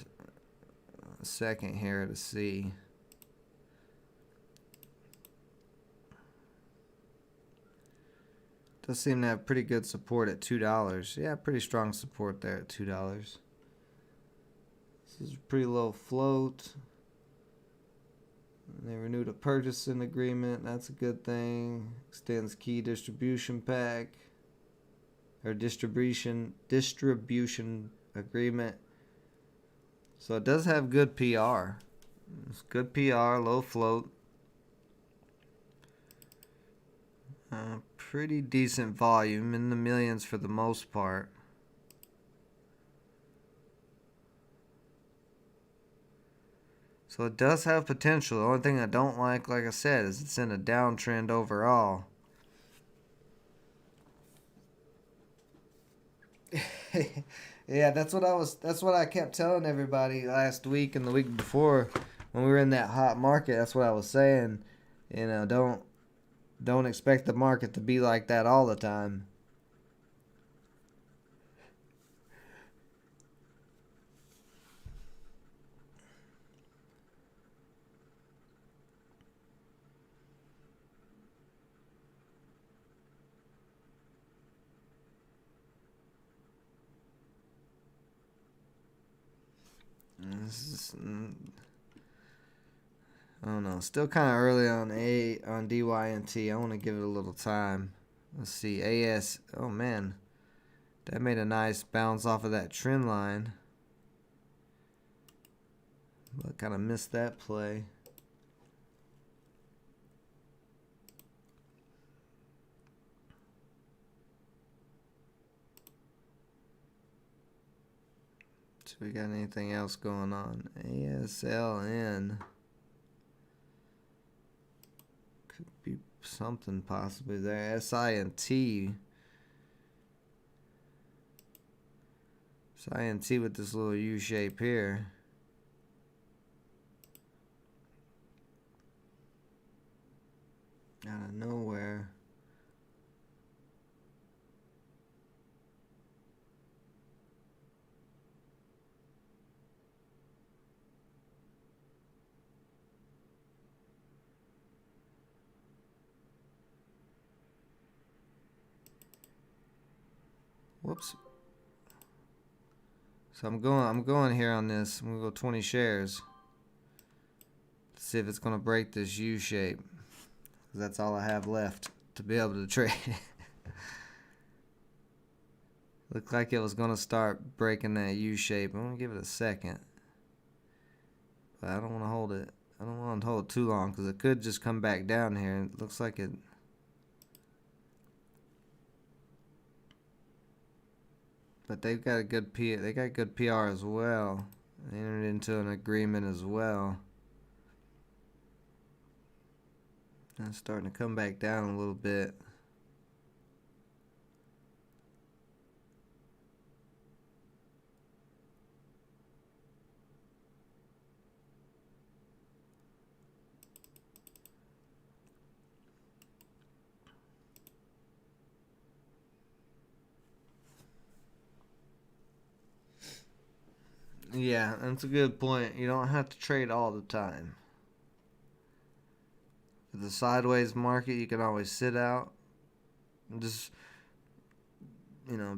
second here to see. Does seem to have pretty good support at $2. Yeah, pretty strong support there at $2. This is a pretty low float. They renewed a purchasing agreement. That's a good thing. Extends key distribution pack or distribution agreement. So it does have good PR. It's good PR, low float. Pretty decent volume, in the millions for the most part. So it does have potential. The only thing I don't like I said, is it's in a downtrend overall. Yeah, that's what I kept telling everybody last week and the week before when we were in that hot market. That's what I was saying. You know, don't expect the market to be like that all the time. This is, I don't know. Still kind of early on DYNT. I want to give it a little time. Let's see. AS. Oh man, that made a nice bounce off of that trend line. But kind of missed that play. So we got anything else going on? ASLN. Could be something possibly there. SINT. SINT with this little U shape here. Out of nowhere. Whoops. So I'm going here on this. I'm gonna go 20 shares. Let's see if it's gonna break this U shape. Cause that's all I have left to be able to trade. Looked like it was gonna start breaking that U shape. I'm gonna give it a second. But I don't want to hold it. I don't want to hold it too long because it could just come back down here. It looks like it. But they've got a good they got good PR as well. They entered into an agreement as well. And it's starting to come back down a little bit. Yeah, that's a good point. You don't have to trade all the time. For the sideways market, you can always sit out and just,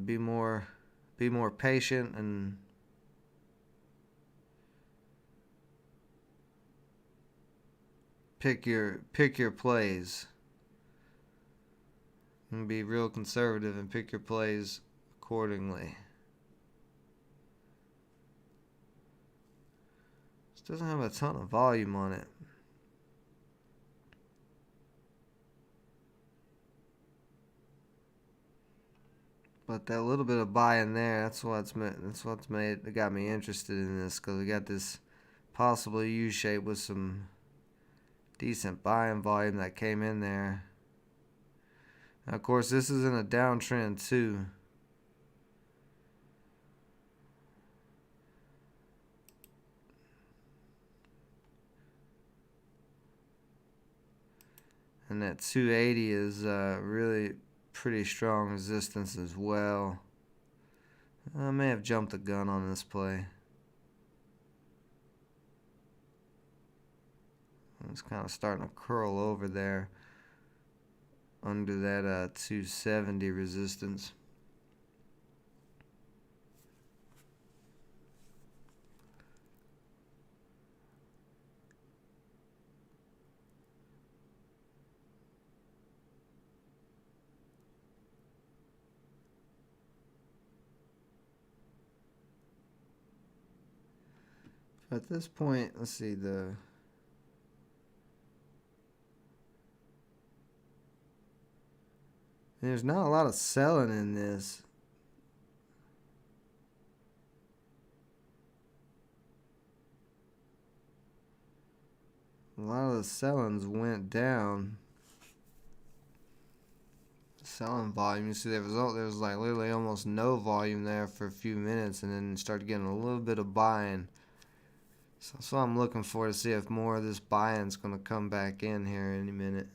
be more patient and pick your plays. And be real conservative and pick your plays accordingly. This doesn't have a ton of volume on it. But that little bit of buy in there, that's what's it got me interested in this, because we got this possible U shape with some decent buying volume that came in there. Now, of course, this is in a downtrend too. And that 280 is really pretty strong resistance as well. I may have jumped the gun on this play. It's kind of starting to curl over there under that 270 resistance. At this point, let's see, there's not a lot of selling in this. A lot of the sellings went down. Selling volume, you see the result, there was like literally almost no volume there for a few minutes, and then started getting a little bit of buying. So that's what I'm looking for, to see if more of this buying's going to come back in here any minute.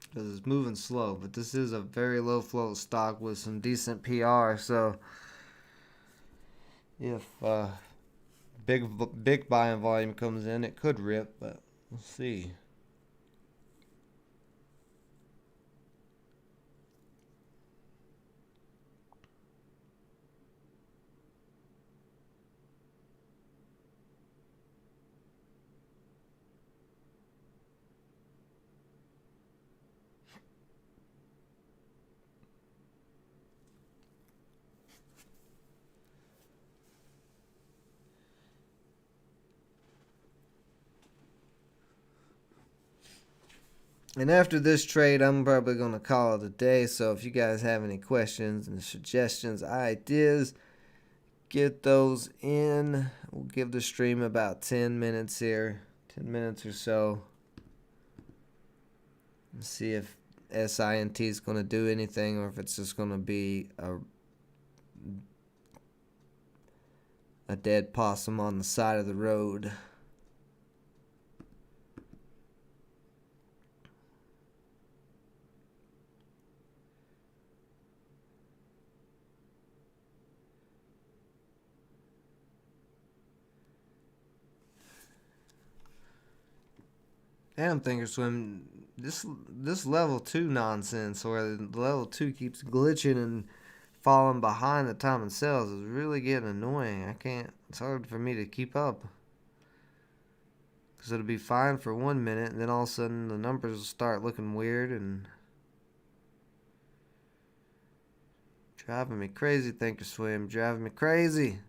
Because it's moving slow, but this is a very low float stock with some decent PR, so if big buying volume comes in, it could rip, but we'll see. And after this trade, I'm probably going to call it a day. So if you guys have any questions and suggestions, ideas, get those in. We'll give the stream about 10 minutes here, 10 minutes or so. And see if SINT is going to do anything, or if it's just going to be a dead possum on the side of the road. Damn, Thinkorswim, this level 2 nonsense, where the level 2 keeps glitching and falling behind the time and sells, is really getting annoying. It's hard for me to keep up. Because it'll be fine for 1 minute, and then all of a sudden the numbers will start looking weird and driving me crazy, Thinkorswim, driving me crazy.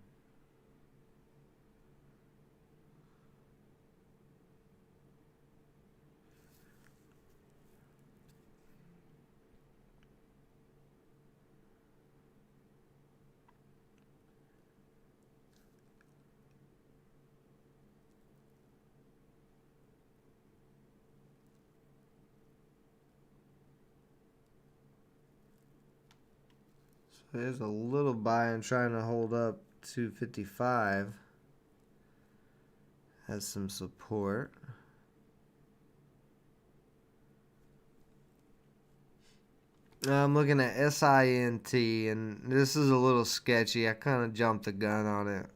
There's a little buy-in trying to hold up 255. Has some support. I'm looking at SINT, and this is a little sketchy. I kind of jumped the gun on it.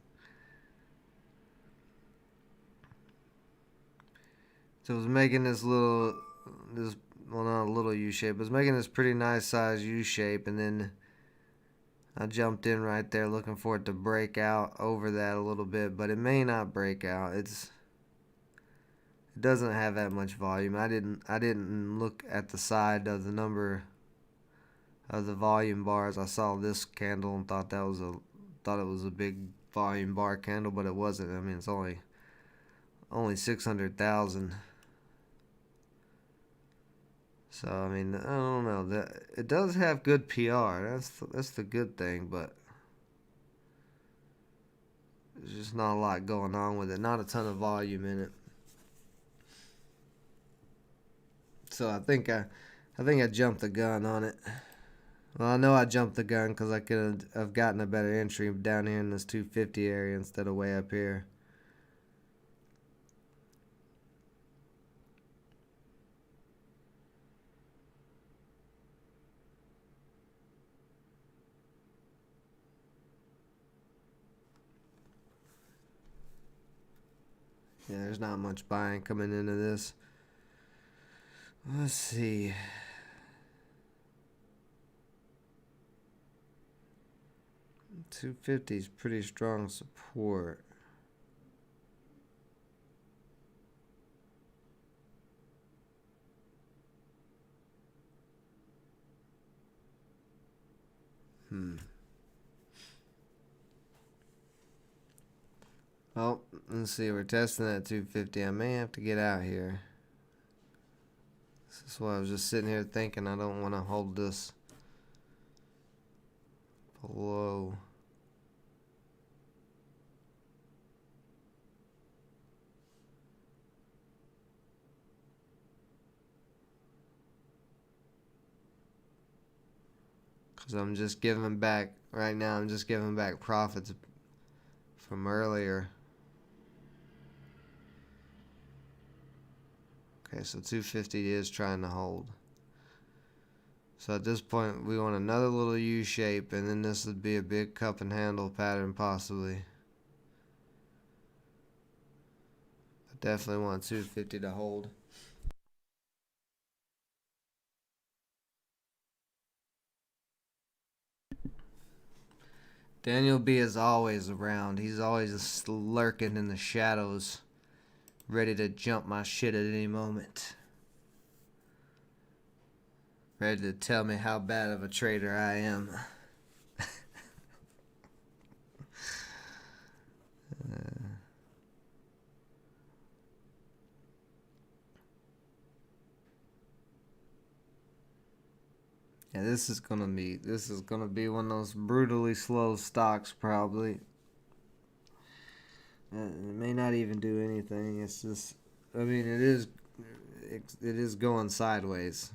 So it was making this well, not a little U-shape. It was making this pretty nice size U-shape, and then I jumped in right there looking for it to break out over that a little bit, but it may not break out. It doesn't have that much volume. I didn't look at the side of the number of the volume bars. I saw this candle and thought it was a big volume bar candle, but it wasn't. I mean, it's only 600,000. So I mean, I don't know. It does have good PR. That's the good thing, but there's just not a lot going on with it. Not a ton of volume in it. So I think I jumped the gun on it. Well, I know I jumped the gun because I could have gotten a better entry down here in this 250 area instead of way up here. Yeah, there's not much buying coming into this. Let's see. $250 is pretty strong support. Oh, let's see. We're testing that 250. I may have to get out here. This is why I was just sitting here thinking I don't want to hold this below. because I'm just giving back right now. I'm just giving back profits from earlier. Okay, so 250 is trying to hold. So at this point, we want another little U shape, and then this would be a big cup and handle pattern possibly. I definitely want 250 to hold. Daniel B is always around. He's always lurking in the shadows, ready to jump my shit at any moment. Ready to tell me how bad of a trader I am. Yeah, this is gonna be one of those brutally slow stocks probably. It may not even do anything. It's just, I mean, it is going sideways.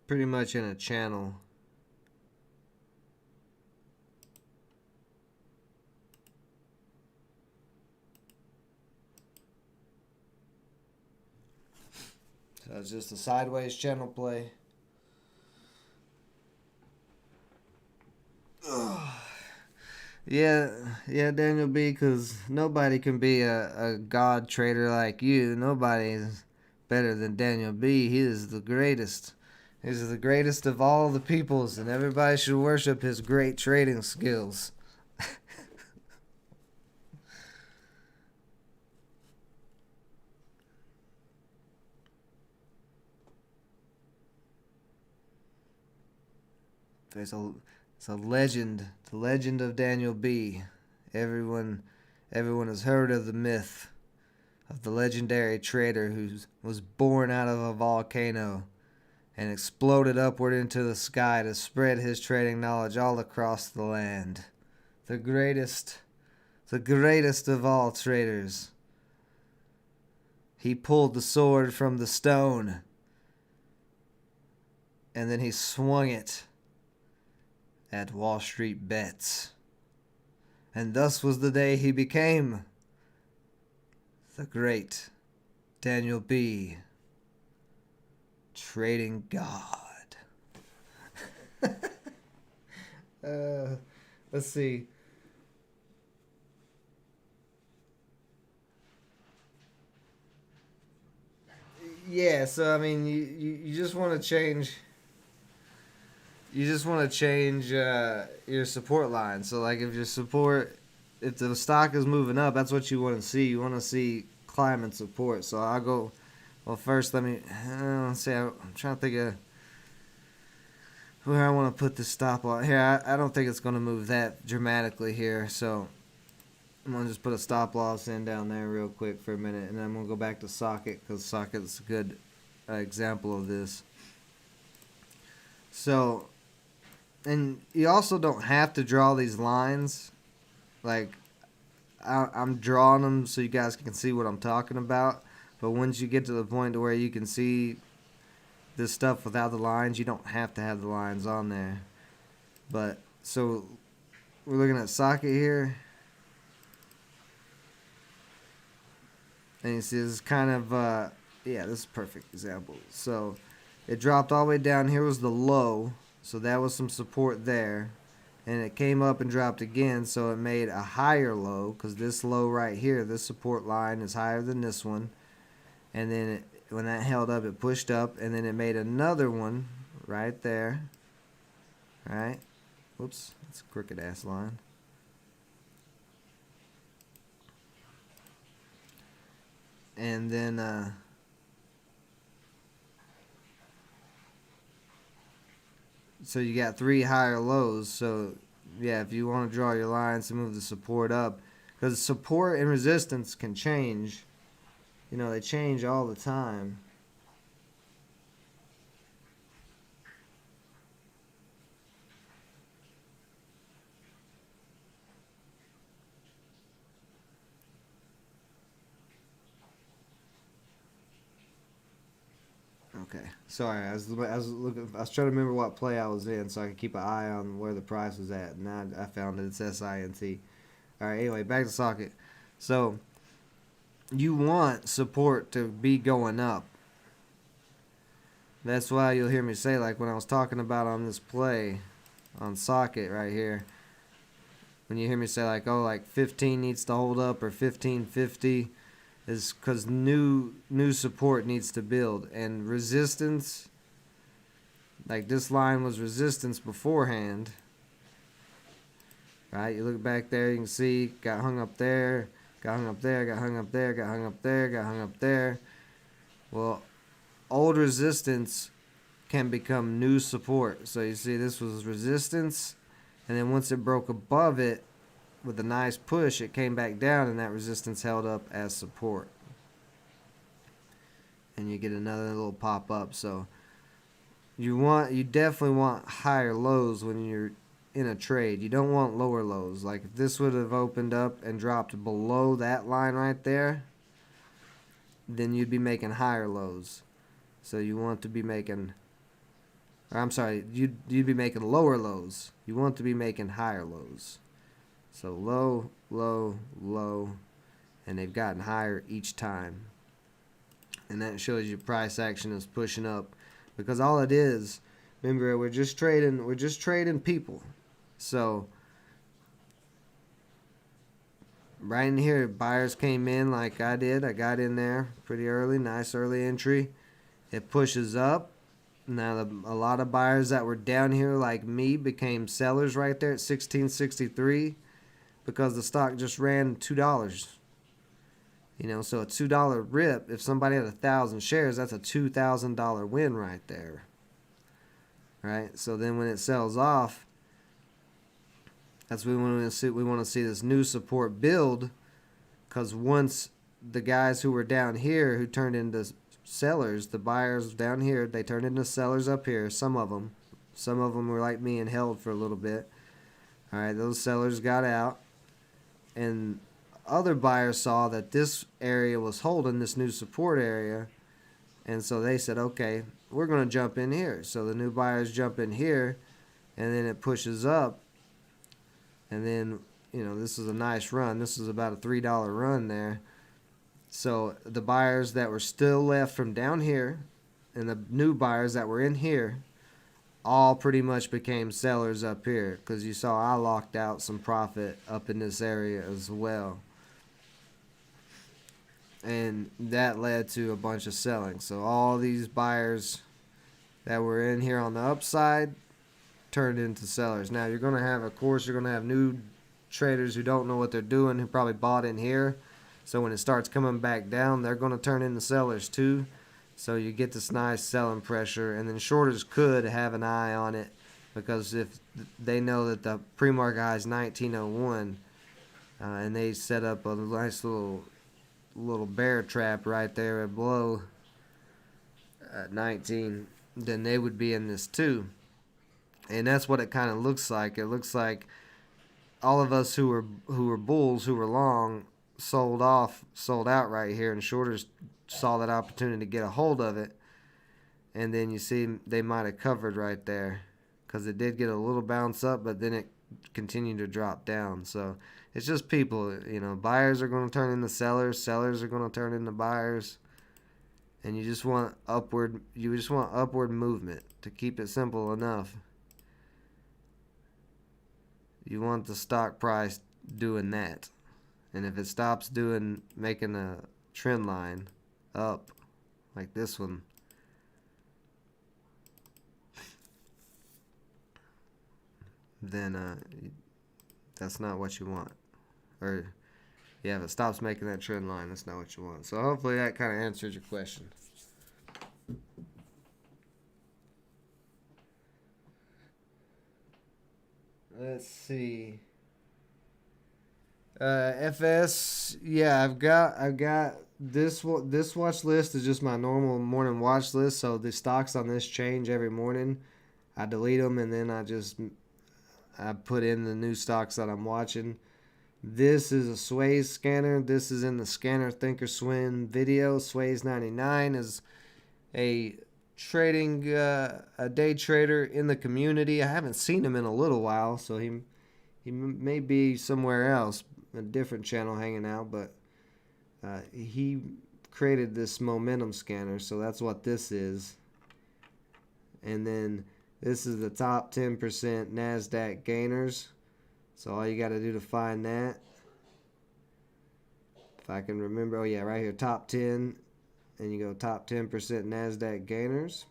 Pretty much in a channel. So it's just a sideways channel play. Yeah, Daniel B, because nobody can be a god trader like you. Nobody is better than Daniel B. He is the greatest. He's the greatest of all the peoples, and everybody should worship his great trading skills. It's a legend, the legend of Daniel B. Everyone has heard of the myth of the legendary trader who was born out of a volcano and exploded upward into the sky to spread his trading knowledge all across the land. The greatest of all traders. He pulled the sword from the stone, and then he swung it at Wall Street bets. And thus was the day he became the great Daniel B. Trading God. Let's see. Yeah, so I mean, you just want to change. You just want to change your support line. So like, if the stock is moving up, that's what you want to see. You want to see climbing support. So I'll go. Well, first let's see. I'm trying to think of where I want to put the stop loss. Here, I don't think it's going to move that dramatically here. So I'm going to just put a stop loss in down there real quick for a minute. And then I'm going to go back to socket, because socket's a good example of this. So, and you also don't have to draw these lines. Like, I'm drawing them so you guys can see what I'm talking about. But once you get to the point to where you can see this stuff without the lines, you don't have to have the lines on there. But, so, we're looking at socket here. And you see this is kind of, yeah, this is a perfect example. So, it dropped all the way down. Here was the low. So that was some support there. And it came up and dropped again. So it made a higher low, because this low right here, this support line is higher than this one. And then when that held up, it pushed up. And then it made another one right there. Right? Whoops. That's a crooked ass line. And then so you got 3 higher lows. So yeah, if you want to draw your lines to move the support up, because support and resistance can change. You know, they change all the time. Okay, sorry. I was looking. I was trying to remember what play I was in, so I could keep an eye on where the price was at. And I found it. It's SINT. All right. Anyway, back to socket. So you want support to be going up. That's why you'll hear me say, like when I was talking about on this play on socket right here, when you hear me say like, oh, like 15 needs to hold up or 1550, is because new support needs to build. And resistance, like this line was resistance beforehand, right? You look back there, you can see got hung up there, got hung up there, got hung up there, got hung up there, got hung up there. Well, old resistance can become new support. So you see this was resistance, and then once it broke above it with a nice push, it came back down, and that resistance held up as support. And you get another little pop up. So you definitely want higher lows when you're in a trade. You don't want lower lows. Like if this would have opened up and dropped below that line right there, then you'd be making higher lows. So you want to be making, or I'm sorry, you'd be making lower lows. You want to be making higher lows. So low, low, low, and they've gotten higher each time. And that shows you price action is pushing up, because all it is, remember, we're just trading people. So right in here, buyers came in like I did. I got in there pretty early, nice early entry. It pushes up. Now a lot of buyers that were down here like me became sellers right there at 1663 because the stock just ran $2. So a $2 rip, if somebody had 1,000 shares, that's a $2,000 win right there. Right? So then when it sells off, that's what we want to see. We want to see this new support build, because once the guys who were down here who turned into sellers, the buyers down here, they turned into sellers up here. Some of them were like me and held for a little bit. All right, those sellers got out, and other buyers saw that this area was holding, this new support area, and so they said, okay, we're going to jump in here. So the new buyers jump in here, and then it pushes up, and then this is a nice run. This is about a $3 run there. So the buyers that were still left from down here and the new buyers that were in here all pretty much became sellers up here, because you saw I locked out some profit up in this area as well. And that led to a bunch of selling. So all these buyers that were in here on the upside turned into sellers. Now you're going to have new traders who don't know what they're doing, who probably bought in here. So when it starts coming back down, they're going to turn into sellers too. So you get this nice selling pressure. And then shorters could have an eye on it, because if they know that the pre-market high is 1901, and they set up a nice little bear trap right there at below 19, then they would be in this too. And that's what it kind of looks like. It looks like all of us who were bulls, who were long, sold out right here, and shorters saw that opportunity to get a hold of it. And then you see they might have covered right there, because it did get a little bounce up, but then it continued to drop down. So it's just people, buyers are going to turn into sellers, sellers are going to turn into buyers, and you just want upward movement. To keep it simple enough, you want the stock price doing that. And if it stops making a trend line up like this one, then that's not what you want. Or if it stops making that trend line, that's not what you want. So hopefully that kind of answers your question. Let's see. FS, yeah, I've got this watch list is just my normal morning watch list. So the stocks on this change every morning. I delete them, and then I put in the new stocks that I'm watching. This is a Swayze scanner. This is in the Scanner Thinkorswim video. Swayze 99 is a trading a day trader in the community. I haven't seen him in a little while, so he may be somewhere else, a different channel hanging out, but he created this momentum scanner, so that's what this is. And then this is the top 10% NASDAQ gainers. So all you got to do to find that, if I can remember, oh yeah, right here, top 10, and you go top 10% NASDAQ gainers.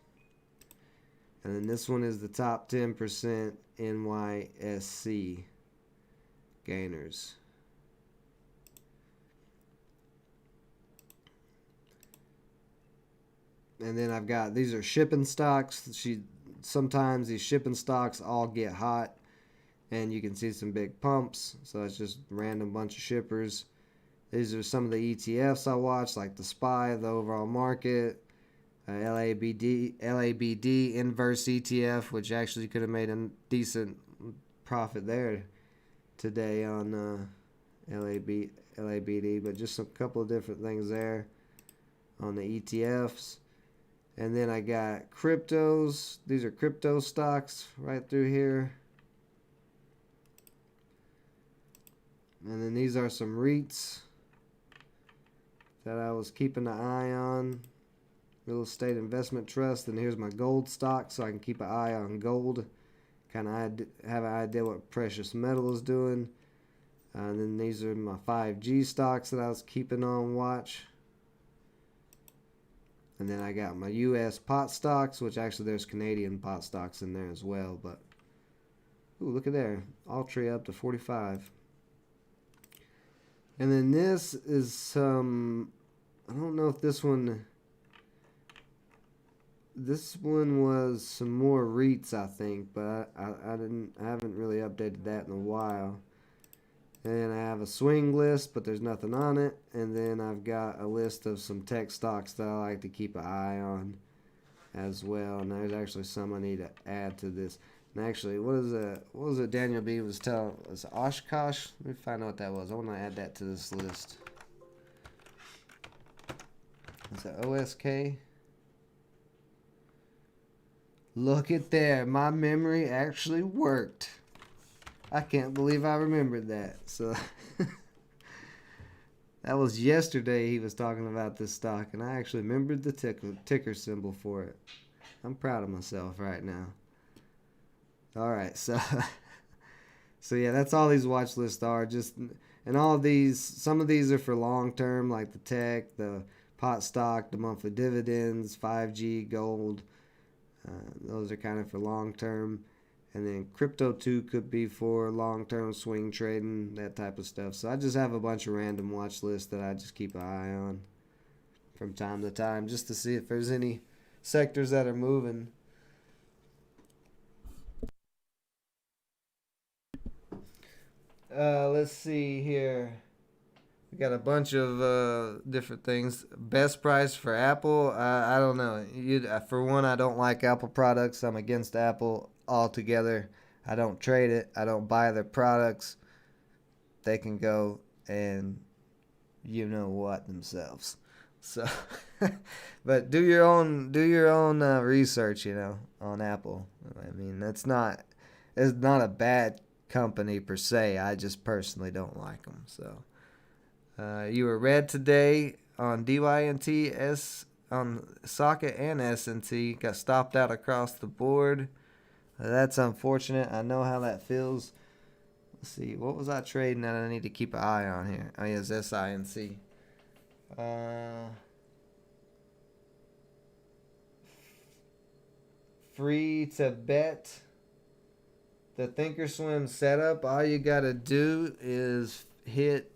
And then this one is the top 10% NYSE gainers. And then I've got, these are shipping stocks. Sometimes these shipping stocks all get hot and you can see some big pumps. So it's just random bunch of shippers. These are some of the ETFs I watch, like the SPY, the overall market, LABD inverse ETF, which actually could have made a decent profit there today on LABD, but just a couple of different things there on the ETFs. And then I got cryptos. These are crypto stocks right through here. And then these are some REITs that I was keeping an eye on. Real estate investment trust. And here's my gold stock, so I can keep an eye on gold. Kind of have an idea what precious metal is doing. And then these are my 5G stocks that I was keeping on watch. And then I got my U.S. pot stocks, which actually there's Canadian pot stocks in there as well. But, ooh, look at there. Altria up to 45. And then this is some, I don't know if this one was some more REITs, I think. But I haven't really updated that in a while. And I have a swing list, but there's nothing on it. And then I've got a list of some tech stocks that I like to keep an eye on as well. And there's actually some I need to add to this. And actually, what was it Daniel B was telling? Was it Oshkosh? Let me find out what that was. I want to add that to this list. Is it OSK? Look at there. My memory actually worked. I can't believe I remembered that. So that was yesterday he was talking about this stock, and I actually remembered the ticker symbol for it. I'm proud of myself right now. All right, so yeah, that's all these watch lists are. And all of these, some of these are for long term, like the tech, the pot stock, the monthly dividends, 5G, gold. Those are kind of for long term. And then crypto too could be for long-term swing trading, that type of stuff. So I just have a bunch of random watch lists that I just keep an eye on from time to time just to see if there's any sectors that are moving. Let's see here. We got a bunch of different things. Best price for Apple. I don't know. For one, I don't like Apple products. I'm against Apple altogether. I don't trade it. I don't buy their products. They can go and you know what themselves. So, but do your own research, on Apple. I mean, it's not a bad company per se. I just personally don't like them. So. You were red today on DYNT, on Socket and S&T. Got stopped out across the board. That's unfortunate. I know how that feels. Let's see. What was I trading that I need to keep an eye on here? Oh, yeah, it's SINC. Free to bet. The Thinkorswim setup. All you got to do is hit.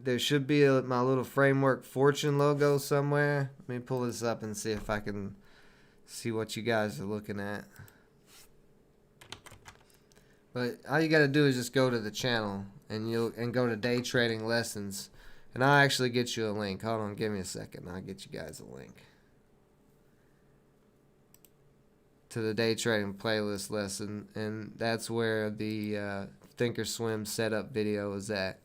There should be my little framework fortune logo somewhere. Let me pull this up and see if I can see what you guys are looking at. But all you got to do is just go to the channel and go to day trading lessons, and I'll actually get you a link. Hold on, give me a second. I'll get you guys a link to the day trading playlist lesson, and that's where the Thinkorswim setup video is at.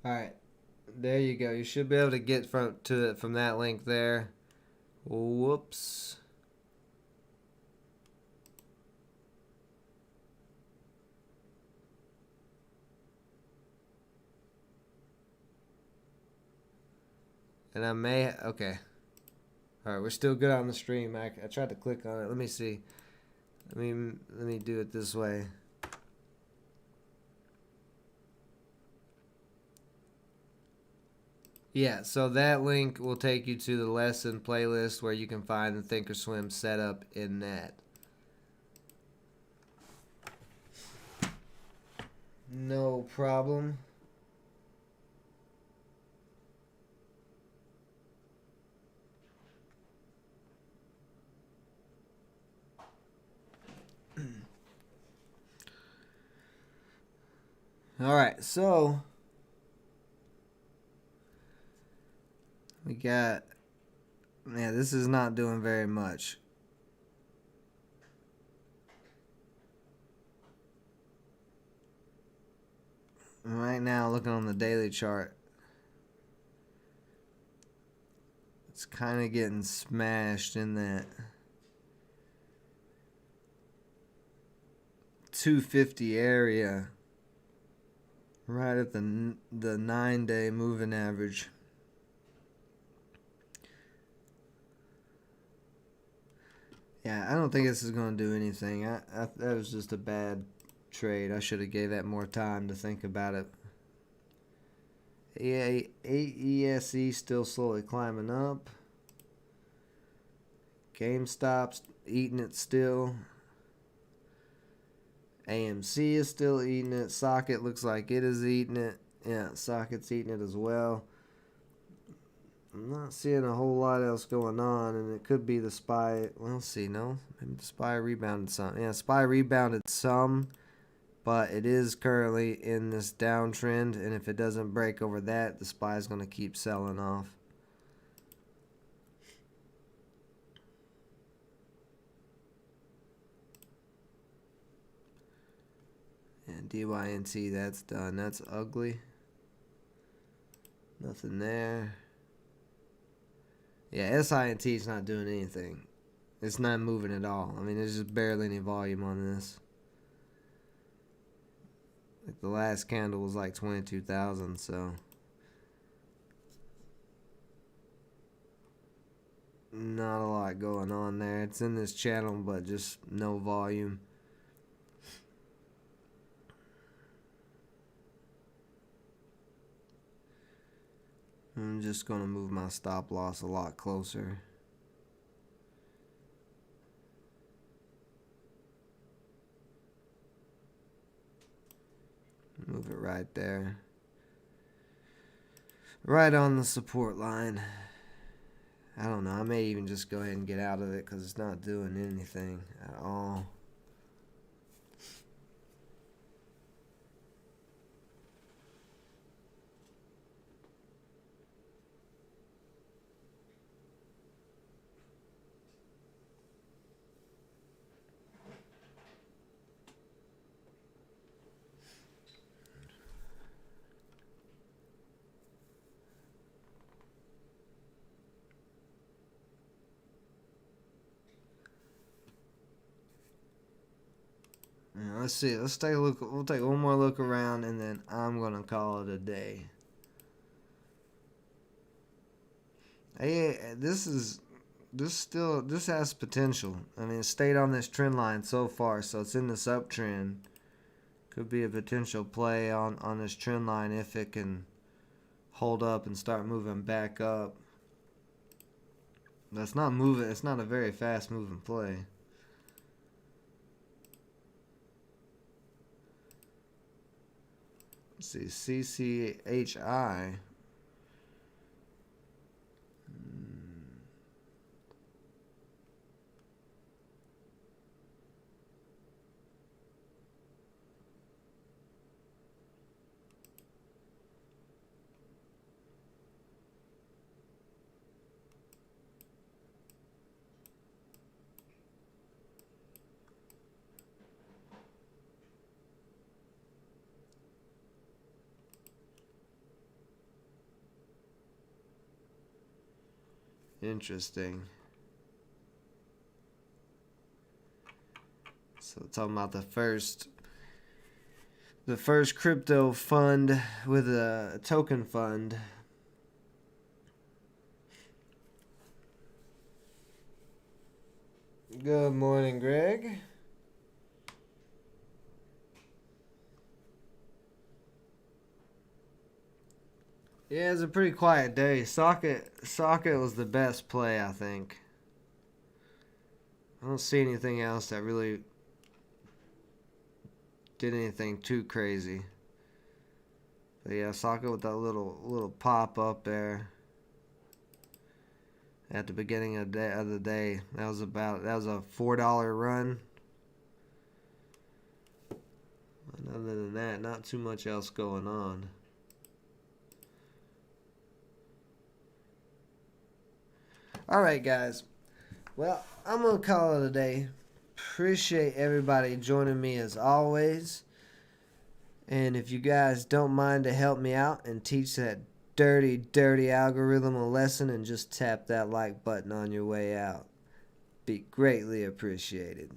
All right, there you go. You should be able to get to it from that link there. Whoops. And I may, okay. All right, we're still good on the stream. I tried to click on it. Let me see. Let me do it this way. Yeah, so that link will take you to the lesson playlist where you can find the Thinkorswim setup in that. No problem. All right, so we got, yeah, this is not doing very much. Right now, looking on the daily chart, it's kind of getting smashed in that 250 area, right at the 9-day moving average. Yeah, I don't think this is going to do anything. That was just a bad trade. I should have gave that more time to think about it. Yeah, AESE still slowly climbing up. GameStop's eating it still. AMC is still eating it. Socket looks like it is eating it. Yeah, Socket's eating it as well. I'm not seeing a whole lot else going on, and it could be the SPY. Well, let's see. No, maybe the SPY rebounded some. Yeah, SPY rebounded some, but it is currently in this downtrend, and if it doesn't break over that, the SPY is going to keep selling off. And DYNT, that's done. That's ugly. Nothing there. Yeah, SINT is not doing anything. It's not moving at all. I mean, there's just barely any volume on this. Like the last candle was like 22,000, so not a lot going on there. It's in this channel, but just no volume. I'm just going to move my stop loss a lot closer. Move it right there. Right on the support line. I don't know. I may even just go ahead and get out of it because it's not doing anything at all. Yeah, let's see. Let's take a look. We'll take one more look around, and then I'm gonna call it a day. Hey, this has potential. I mean, it stayed on this trend line so far, so it's in this uptrend. Could be a potential play on this trend line if it can hold up and start moving back up. That's not moving. It's not a very fast moving play. Let's see, CCHI. Interesting. So talking about the first crypto fund with a token fund. Good morning, Greg. Yeah, it was a pretty quiet day. Socket was the best play, I think. I don't see anything else that really did anything too crazy. But yeah, Socket with that little pop up there at the beginning of the day. That was a $4 run. And other than that, not too much else going on. Alright, guys. Well, I'm going to call it a day. Appreciate everybody joining me as always. And if you guys don't mind to help me out and teach that dirty algorithm a lesson and just tap that like button on your way out, be greatly appreciated.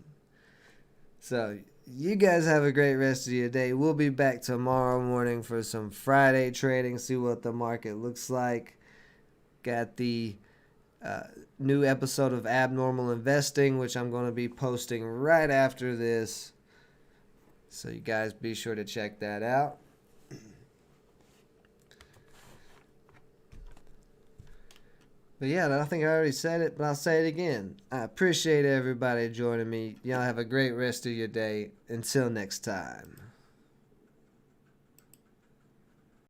So, you guys have a great rest of your day. We'll be back tomorrow morning for some Friday trading, see what the market looks like. Got the new episode of Abnormal Investing, which I'm going to be posting right after this. So you guys be sure to check that out. But yeah, I think I already said it, but I'll say it again. I appreciate everybody joining me. Y'all have a great rest of your day. Until next time.